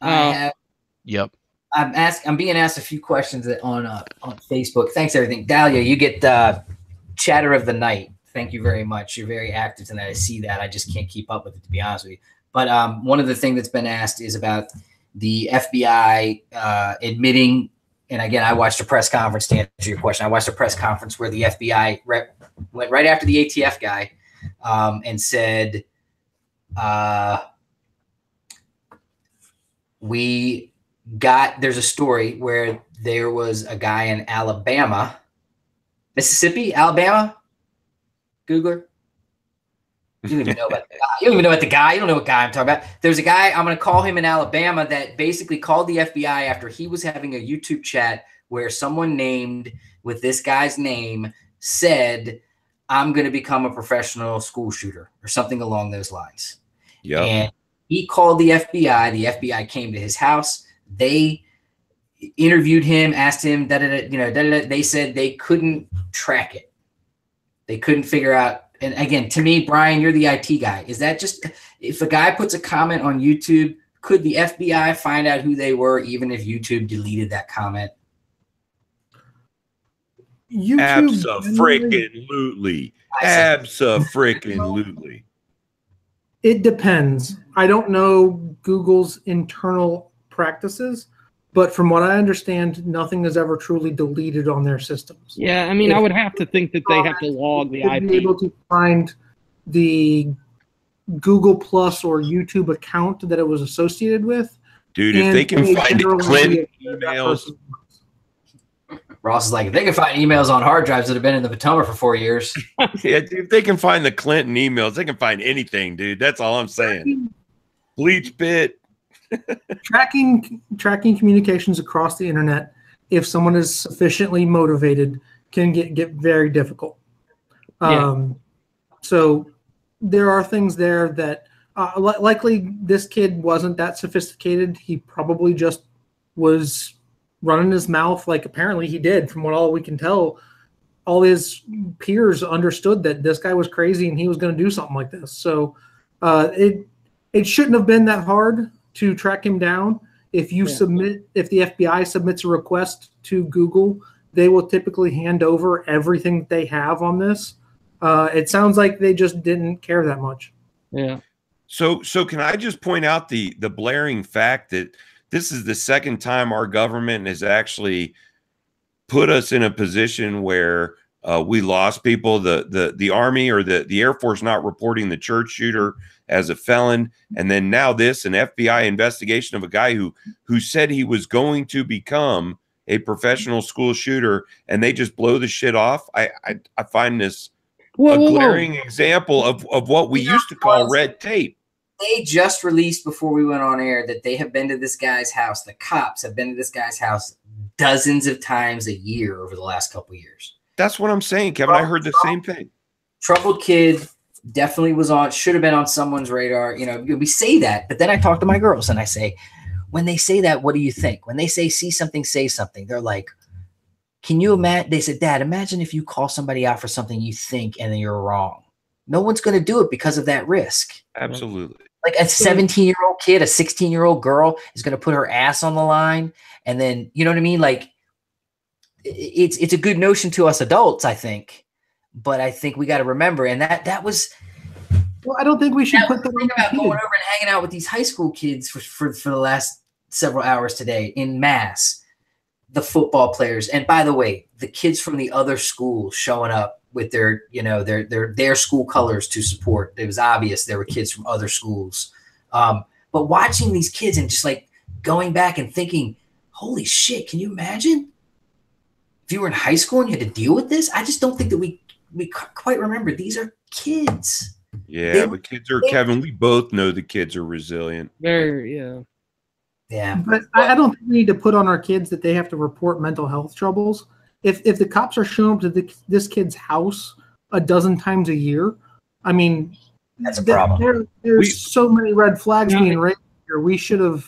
Yep. I'm being asked a few questions on Facebook. Thanks, everything. Dahlia, you get chatter of the night. Thank you very much. You're very active tonight. I see that. I just can't keep up with it, to be honest with you. But one of the things that's been asked is about the FBI admitting, and again, I watched a press conference to answer your question. I watched a press conference where the FBI rep went right after the ATF guy and said, there's a story where there was a guy in Alabama, Alabama, Googler. You don't even know about the guy. You don't even know about the guy. You don't know what guy I'm talking about. There's a guy, I'm going to call him in Alabama, that basically called the FBI after he was having a YouTube chat where someone named with this guy's name said, I'm going to become a professional school shooter or something along those lines. Yeah. And he called the FBI. The FBI came to his house. They interviewed him, asked him, they said they couldn't track it. They couldn't figure out. And again, to me, Brian, you're the IT guy. Is that just, if a guy puts a comment on YouTube, could the FBI find out who they were even if YouTube deleted that comment? Abso-freaking-lutely. Abso-freaking-lutely. It depends. I don't know Google's internal practices, but from what I understand, nothing is ever truly deleted on their systems. Yeah, I mean, I would have to think that they have to log the IP. Be able to find the Google Plus or YouTube account that it was associated with. Dude, if they can find Clinton emails. Ross is like, if they can find emails on hard drives that have been in the Potomac for 4 years. Yeah, dude, if they can find the Clinton emails, they can find anything, dude. That's all I'm saying. Bleach pit. Tracking communications across the internet, if someone is sufficiently motivated, can get very difficult. So there are things there that likely this kid wasn't that sophisticated. He probably just was running his mouth like apparently he did. From what all we can tell, all his peers understood that this guy was crazy and he was going to do something like this. So it shouldn't have been that hard to track him down. If the FBI submits a request to Google, they will typically hand over everything that they have on this. It sounds like they just didn't care that much. Yeah. So can I just point out the blaring fact that this is the second time our government has actually put us in a position where we lost people. The Army or the Air Force not reporting the church shooter as a felon, and then now an FBI investigation of a guy who said he was going to become a professional school shooter, and they just blow the shit off. I find this a glaring example of what we used to call red tape. They just released before we went on air that they have been to this guy's house. The cops have been to this guy's house dozens of times a year over the last couple of years. That's what I'm saying, Kevin. I heard the same thing. Troubled kid, definitely should have been on someone's radar. You know, we say that, but then I talk to my girls and I say, when they say that, what do you think? When they say, see something, say something, they're like, can you imagine? They said, Dad, imagine if you call somebody out for something you think and then you're wrong. No one's going to do it because of that risk. Absolutely. Like a 17-year-old kid, a 16-year-old girl is going to put her ass on the line. And then, you know what I mean? Like, it's a good notion to us adults, I think, but I think we got to remember, and that was. Well, I don't think we should put the think about going over and hanging out with these high school kids for the last several hours today in mass. The football players, and by the way, the kids from the other schools showing up with their, their school colors to support. It was obvious there were kids from other schools. But watching these kids and just like going back and thinking, holy shit, can you imagine if you were in high school and you had to deal with this? I just don't think that we quite remember. These are kids. Yeah, the kids are, Kevin, we both know the kids are resilient. Very, yeah. Yeah. But I don't think we need to put on our kids that they have to report mental health troubles. If the cops are showing up to this kid's house a dozen times a year, I mean, that's a problem. There's so many red flags being raised here.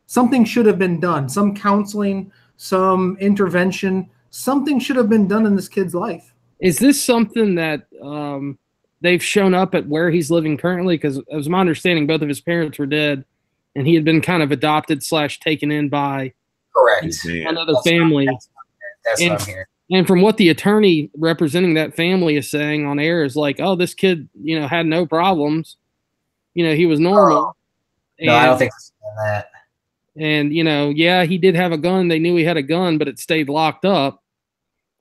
Something should have been done. Some counseling, some intervention, something should have been done in this kid's life. Is this something that they've shown up at where he's living currently? Because it was my understanding both of his parents were dead, and he had been kind of adopted / taken in by another family. That's what I'm hearing. And from what the attorney representing that family is saying on air is like, oh, this kid, had no problems. He was normal. No, I don't think that. And, he did have a gun. They knew he had a gun, but it stayed locked up.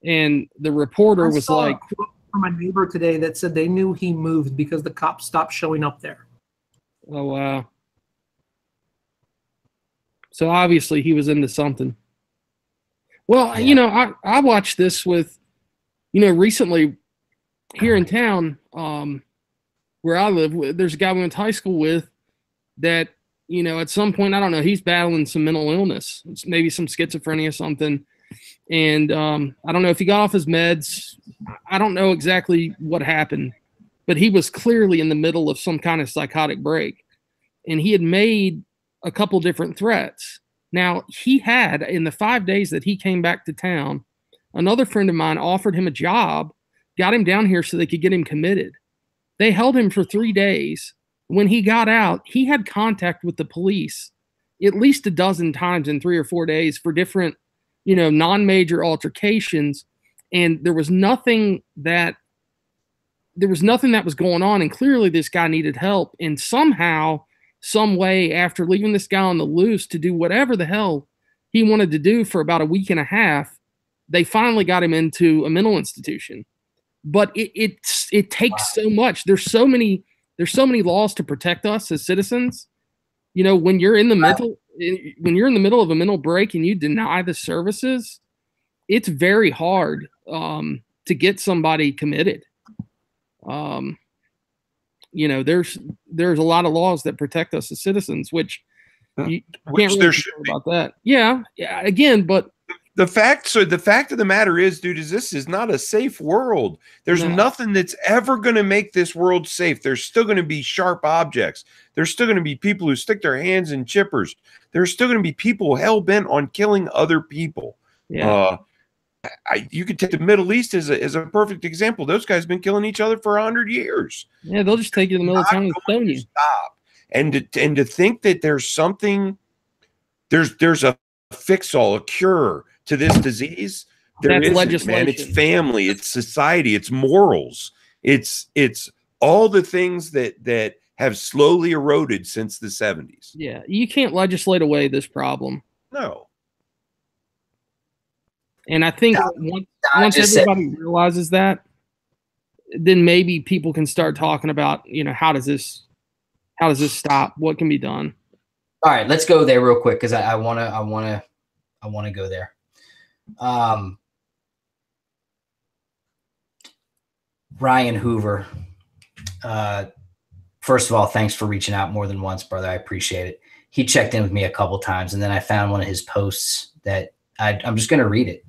And the reporter was like, a quote from a neighbor today that said they knew he moved because the cops stopped showing up there. Oh, wow. So obviously he was into something. Well, I watched this with, recently here in town, where I live, there's a guy we went to high school with that, at some point, I don't know, he's battling some mental illness. It's maybe some schizophrenia or something. And I don't know if he got off his meds. I don't know exactly what happened, but he was clearly in the middle of some kind of psychotic break. And he had made a couple different threats. Now, he had, in the 5 days that he came back to town, another friend of mine offered him a job, got him down here so they could get him committed. They held him for 3 days. When he got out, he had contact with the police at least a dozen times in 3 or 4 days for different, non-major altercations. And there was nothing that was going on. And clearly this guy needed help. And somehow, some way, after leaving this guy on the loose to do whatever the hell he wanted to do for about a week and a half, they finally got him into a mental institution. But it takes so much. There's so many laws to protect us as citizens. When you're in the middle of a mental break and you deny the services, it's very hard to get somebody committed. There's a lot of laws that protect us as citizens, which you can't really talk about that. Yeah. Again, but the fact of the matter is, dude, this is not a safe world. There's nothing that's ever going to make this world safe. There's still going to be sharp objects. There's still going to be people who stick their hands in chippers. There's still going to be people hell bent on killing other people. Yeah. You could take the Middle East as a perfect example. Those guys have been killing each other for 100 years. Yeah, they'll just take you in the middle of town and stone you. Stop. And to think that there's something, there's a fix-all, a cure to this disease. There isn't, legislation. Man. It's family, it's society, it's morals, it's all the things that have slowly eroded since the 70s. Yeah, you can't legislate away this problem. No. And I think once everybody realizes that, then maybe people can start talking about, how does this stop? What can be done? All right, let's go there real quick because I wanna go there. Ryan Hoover. First of all, thanks for reaching out more than once, brother. I appreciate it. He checked in with me a couple times, and then I found one of his posts that I'm just going to read it.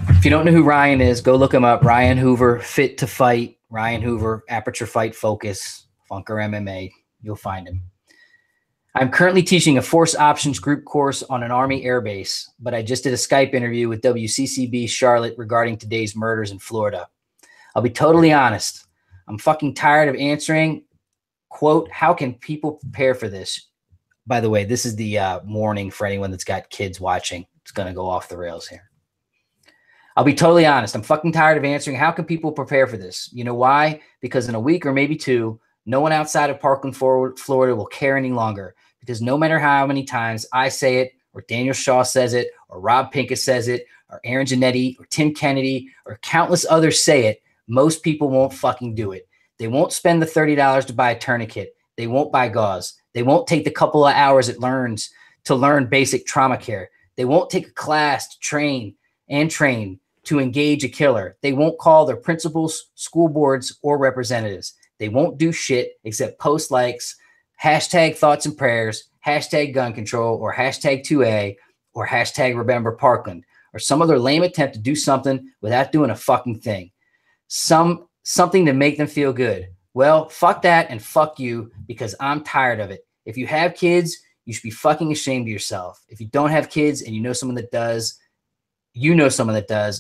If you don't know who Ryan is, go look him up. Ryan Hoover, Fit to Fight. Ryan Hoover, Aperture Fight Focus, Funker MMA. You'll find him. I'm currently teaching a force options group course on an Army air base, but I just did a Skype interview with WCCB Charlotte regarding today's murders in Florida. I'll be totally honest. I'm fucking tired of answering, quote, how can people prepare for this? By the way, this is the warning for anyone that's got kids watching. it's going to go off the rails here. I'll be totally honest. I'm fucking tired of answering. How can people prepare for this? You know why? Because in a week or maybe 2, no one outside of Parkland, Florida will care any longer. Because no matter how many times I say it, or Daniel Shaw says it, or Rob Pincus says it, or Aaron Janetti, or Tim Kennedy, or countless others say it, most people won't fucking do it. They won't spend the $30 to buy a tourniquet. They won't buy gauze. They won't take the couple of hours it learns to learn basic trauma care. They won't take a class to train to engage a killer. They won't call their principals, school boards, or representatives. They won't do shit except post likes, hashtag thoughts and prayers, hashtag gun control, or hashtag 2A, or hashtag remember Parkland, or some other lame attempt to do something without doing a fucking thing. Something to make them feel good. Well, fuck that and fuck you, because I'm tired of it. If you have kids, you should be fucking ashamed of yourself. If you don't have kids and you know someone that does,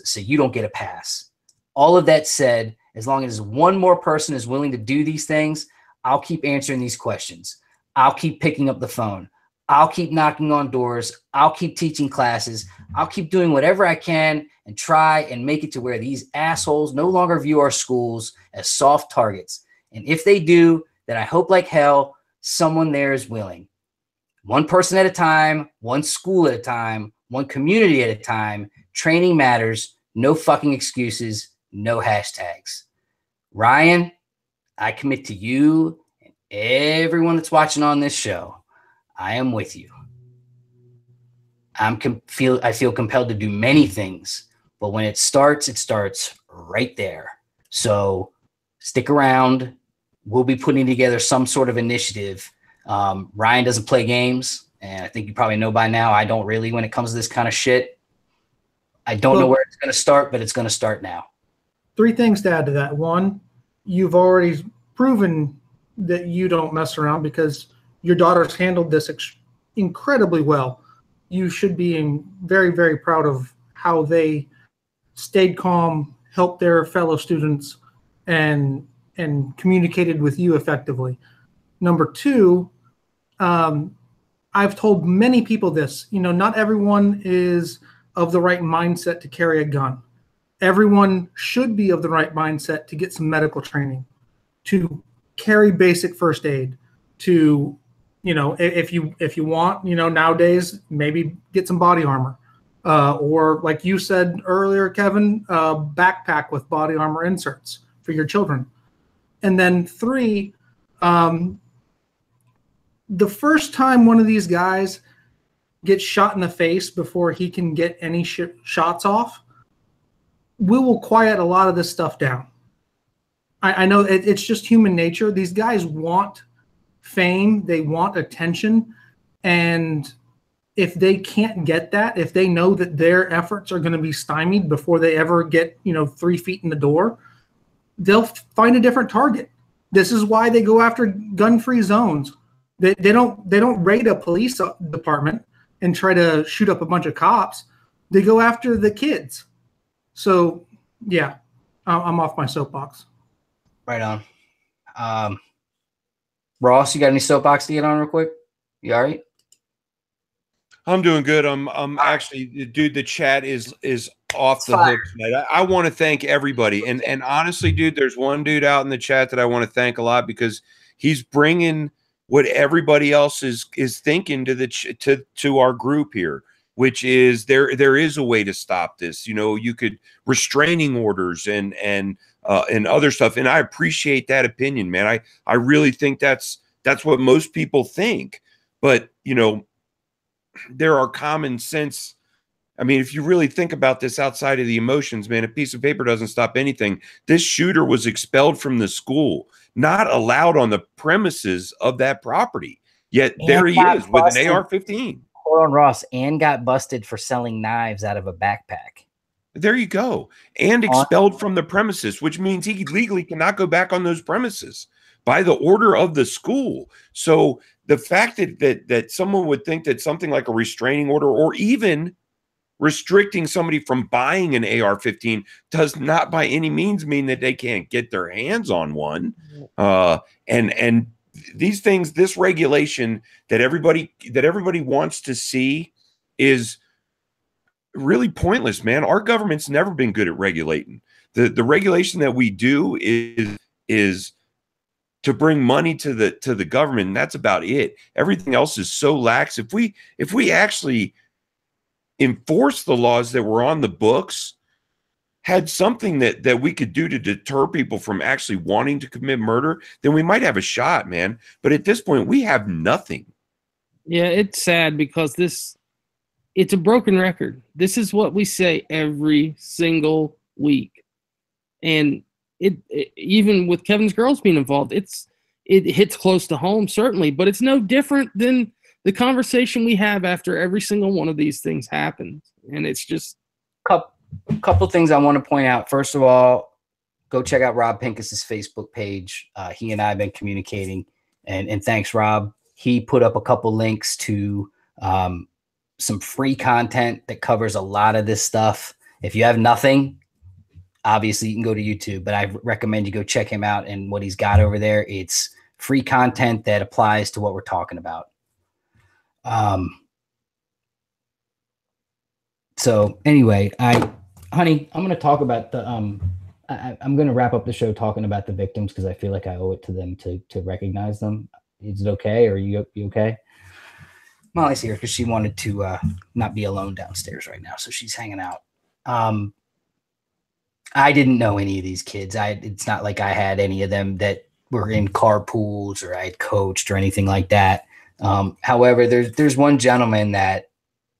so you don't get a pass. All of that said, as long as one more person is willing to do these things, I'll keep answering these questions. I'll keep picking up the phone. I'll keep knocking on doors. I'll keep teaching classes. I'll keep doing whatever I can and try and make it to where these assholes no longer view our schools as soft targets. And if they do, then I hope like hell someone there is willing. One person at a time, one school at a time, one community at a time. Training matters. No fucking excuses. No hashtags. Ryan, I commit to you and everyone that's watching on this show. I am with you. I feel compelled to do many things, but when it starts right there. So stick around. We'll be putting together some sort of initiative. Ryan doesn't play games, and I think you probably know by now, I don't really when it comes to this kind of shit. I don't know where it's going to start, but it's going to start now. 3 things to add to that. 1, you've already proven that you don't mess around because your daughter's handled this incredibly well. You should be very, very proud of how they stayed calm, helped their fellow students, and communicated with you effectively. Number 2, I've told many people this. Not everyone is of the right mindset to carry a gun. Everyone should be of the right mindset to get some medical training, to carry basic first aid, to, if you want, nowadays, maybe get some body armor. Or like you said earlier, Kevin, backpack with body armor inserts for your children. And then 3, the first time one of these guys gets shot in the face before he can get any shots off, we will quiet a lot of this stuff down. I know it's just human nature. These guys want fame. They want attention. And if they can't get that, if they know that their efforts are going to be stymied before they ever get, 3 feet in the door, they'll find a different target. This is why they go after gun-free zones. They don't raid a police department and try to shoot up a bunch of cops. They go after the kids. So, yeah, I'm off my soapbox. Right on. Ross, you got any soapbox to get on real quick? You all right? I'm doing good. I'm actually, dude, the chat is off the hook tonight. I want to thank everybody. And honestly, dude, there's one dude out in the chat that I want to thank a lot because he's bringing what everybody else is thinking to our group here, which is there is a way to stop this. You could restraining orders and other stuff. And I appreciate that opinion, man. I really think that's what most people think. But, there are common sense. I mean, if you really think about this outside of the emotions, man, a piece of paper doesn't stop anything. This shooter was expelled from the school, not allowed on the premises of that property. Yet there he is with an AR-15. Hold on, Ross, and got busted for selling knives out of a backpack. There you go. And expelled from the premises, which means he legally cannot go back on those premises by the order of the school. So the fact that someone would think that something like a restraining order or even restricting somebody from buying an AR-15 does not by any means mean that they can't get their hands on one. And these things, this regulation that everybody wants to see is really pointless, man. Our government's never been good at regulating. The regulation that we do is to bring money to the government, and that's about it. Everything else is so lax. If we actually enforce the laws that were on the books, had something that we could do to deter people from actually wanting to commit murder, then we might have a shot, man. But at this point, we have nothing. Yeah, it's sad because it's a broken record. This is what we say every single week. And it even with Kevin's girls being involved, it hits close to home, certainly, but it's no different than the conversation we have after every single one of these things happens. And it's just couple things I want to point out. First of all, go check out Rob Pincus's Facebook page. He and I have been communicating, and thanks, Rob. He put up a couple links to some free content that covers a lot of this stuff. If you have nothing, obviously you can go to YouTube, but I recommend you go check him out and what he's got over there. It's free content that applies to what we're talking about. So anyway, honey, I'm going to talk about the, I'm going to wrap up the show talking about the victims because I feel like I owe it to them to recognize them. Is it okay? Or are you okay? Molly's here because she wanted to not be alone downstairs right now. So she's hanging out. I didn't know any of these kids. It's not like I had any of them that were in carpools or I had coached or anything like that. However, there's one gentleman that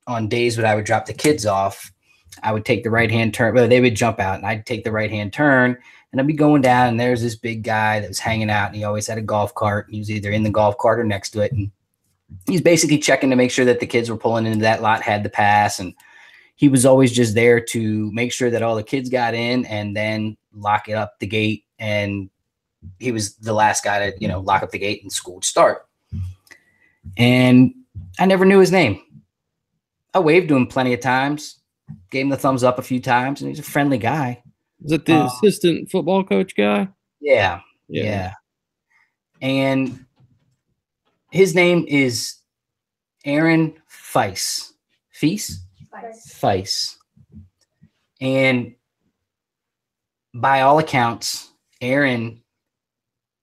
on days when I would drop the kids off, I would take the right-hand turn. Well, they would jump out, and I'd take the right-hand turn, and I'd be going down, and there's this big guy that was hanging out, and he always had a golf cart. He was either in the golf cart or next to it, and he's basically checking to make sure that the kids were pulling into that lot had the pass, and he was always just there to make sure that all the kids got in and then lock it up the gate, and he was the last guy to, lock up the gate and school would start. And I never knew his name. I waved to him plenty of times, gave him the thumbs up a few times, and he's a friendly guy. Is it the assistant football coach guy? Yeah. And his name is Aaron Feis. Feis. And by all accounts, Aaron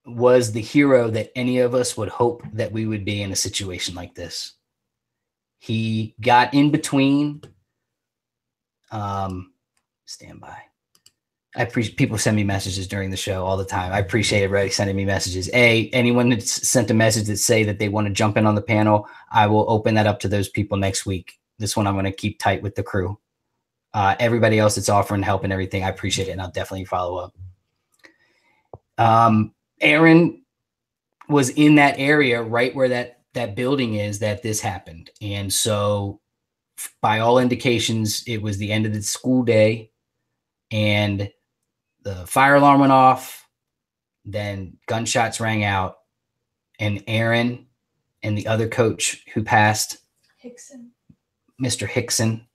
was the hero that any of us would hope that we would be in a situation like this. He got in between. Stand by. I appreciate people send me messages during the show all the time. I appreciate everybody sending me messages. Anyone that's sent a message that say that they want to jump in on the panel, I will open that up to those people next week. This one I'm going to keep tight with the crew. Everybody else that's offering help and everything, I appreciate it, and I'll definitely follow up. Aaron was in that area right where that building is that this happened. And so by all indications, it was the end of the school day and the fire alarm went off. Then gunshots rang out and Aaron and the other coach who passed, Mr. Hickson,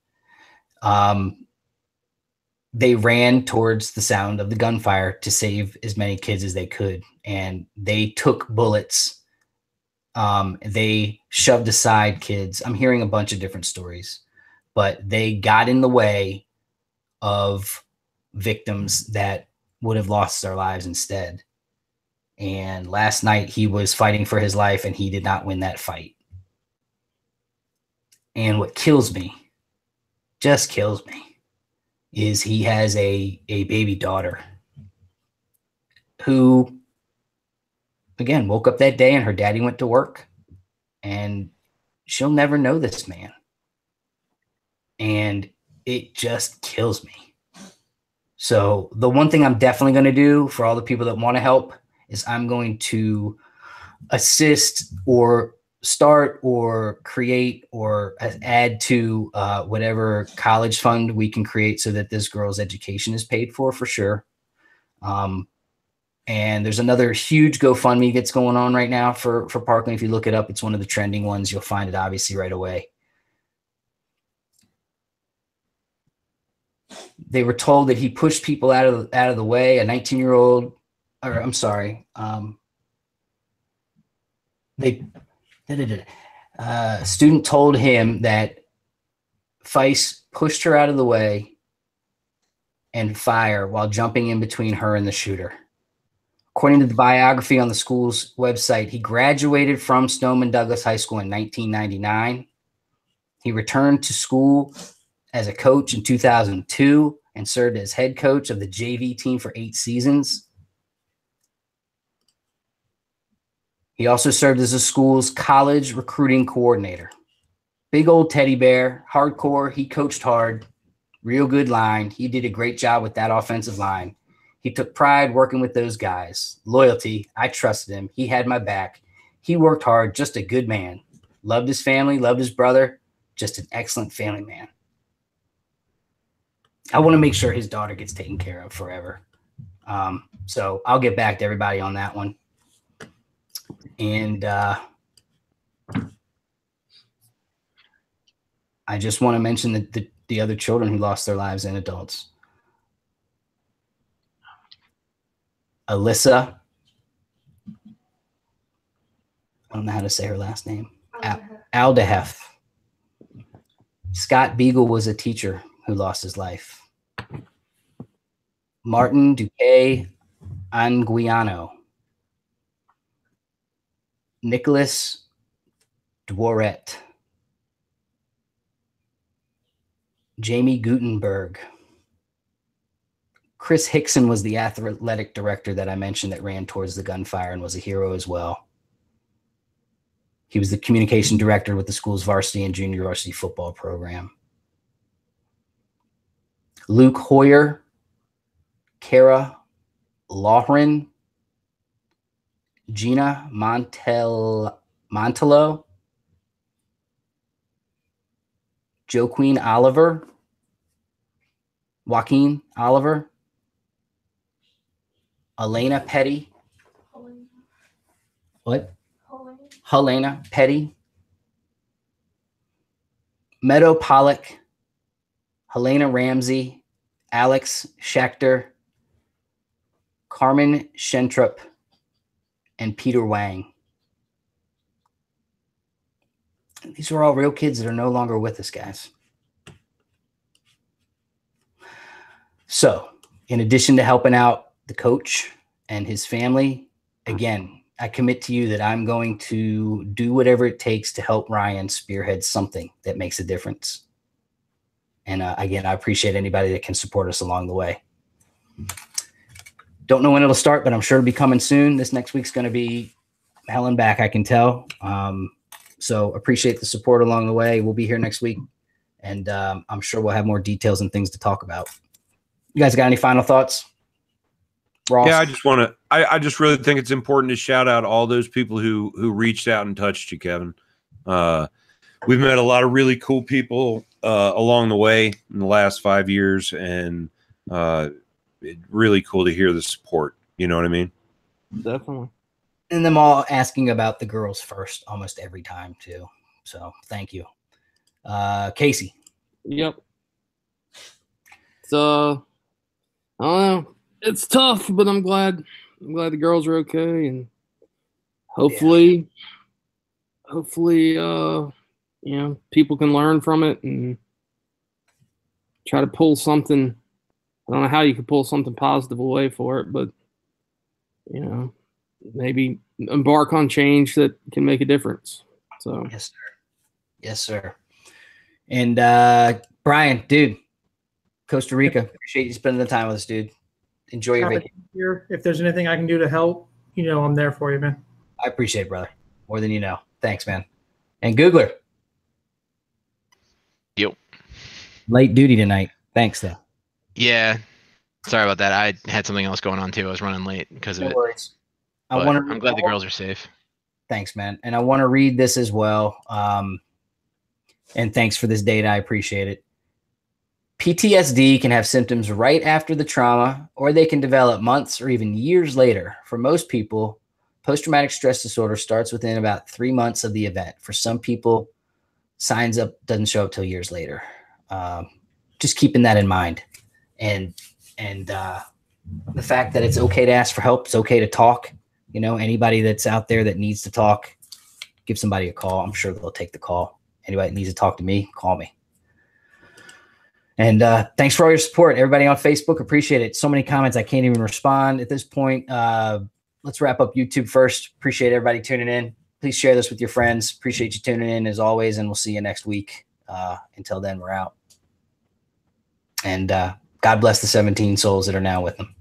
they ran towards the sound of the gunfire to save as many kids as they could. And they took bullets. They shoved aside kids. I'm hearing a bunch of different stories, but they got in the way of victims that would have lost their lives instead. And last night he was fighting for his life and he did not win that fight. And what kills me, just kills me, is he has a baby daughter who, again, woke up that day and her daddy went to work and she'll never know this man. And it just kills me. So the one thing I'm definitely going to do for all the people that want to help is I'm going to assist or start or create or add to whatever college fund we can create so that this girl's education is paid for sure. And there's another huge GoFundMe that's going on right now for Parkland. If you look it up, it's one of the trending ones. You'll find it obviously right away. They were told that he pushed people out of the way. A 19-year-old, or I'm sorry, student told him that Feis pushed her out of the way and fire while jumping in between her and the shooter. According to the biography on the school's website, he graduated from Stoneman Douglas High School in 1999. He returned to school as a coach in 2002 and served as head coach of the JV team for 8 seasons. He also served as the school's college recruiting coordinator. Big old teddy bear, hardcore. He coached hard, real good line. He did a great job with that offensive line. He took pride working with those guys. Loyalty, I trusted him. He had my back. He worked hard, just a good man. Loved his family, loved his brother. Just an excellent family man. I want to make sure his daughter gets taken care of forever. So I'll get back to everybody on that one. And I just want to mention the other children who lost their lives and adults. Alyssa. I don't know how to say her last name. Aldehef. Scott Beagle was a teacher who lost his life. Martin Duque Anguiano. Nicholas Dworet. Jamie Gutenberg. Chris Hickson was the athletic director that I mentioned that ran towards the gunfire and was a hero as well. He was the communication director with the school's varsity and junior varsity football program. Luke Hoyer, Kara Lauren, Gina Montello, Joaquin Oliver, Elena Petty. What? Helena Petty. Meadow Pollock, Helena Ramsey, Alex Schechter, Carmen Shentrup, and Peter Wang. These are all real kids that are no longer with us, guys. So, in addition to helping out the coach and his family, again, I commit to you that I'm going to do whatever it takes to help Ryan spearhead something that makes a difference. And again, I appreciate anybody that can support us along the way. Don't know when it'll start, but I'm sure it'll be coming soon. This next week's going to be hell and back, I can tell. So appreciate the support along the way. We'll be here next week, and I'm sure we'll have more details and things to talk about. You guys got any final thoughts? Ross? Yeah, I just really think it's important to shout out all those people who reached out and touched you, Kevin. We've met a lot of really cool people along the way in the last 5 years, and it's really cool to hear the support. You know what I mean? Definitely. And them all asking about the girls first almost every time too. So thank you. Casey. Yep. So I don't know. It's tough, but I'm glad the girls are okay, and hopefully people can learn from it and try to pull something. I don't know how you could pull something positive away for it, but maybe embark on change that can make a difference. So yes sir. And Brian, dude, Costa Rica, appreciate you spending the time with us, dude. Enjoy your vacation. If there's anything I can do to help, I'm there for you, man. I appreciate it, brother, more than you know. Thanks, man. And Googler. Yep. Late duty tonight. Thanks, though. Yeah. Sorry about that. I had something else going on too. I was running late because of it. No worries. I'm glad the girls are safe. Thanks, man. And I want to read this as well. And thanks for this data. I appreciate it. PTSD can have symptoms right after the trauma, or they can develop months or even years later. For most people, post-traumatic stress disorder starts within about 3 months of the event. For some people, doesn't show up till years later. Just keeping that in mind. And the fact that it's okay to ask for help, it's okay to talk. Anybody that's out there that needs to talk, give somebody a call. I'm sure they'll take the call. Anybody that needs to talk to me, call me. And thanks for all your support, everybody on Facebook. Appreciate it. So many comments, I can't even respond at this point. Let's wrap up YouTube first. Appreciate everybody tuning in. Please share this with your friends. Appreciate you tuning in as always, and we'll see you next week. Until then, we're out. And God bless the 17 souls that are now with them.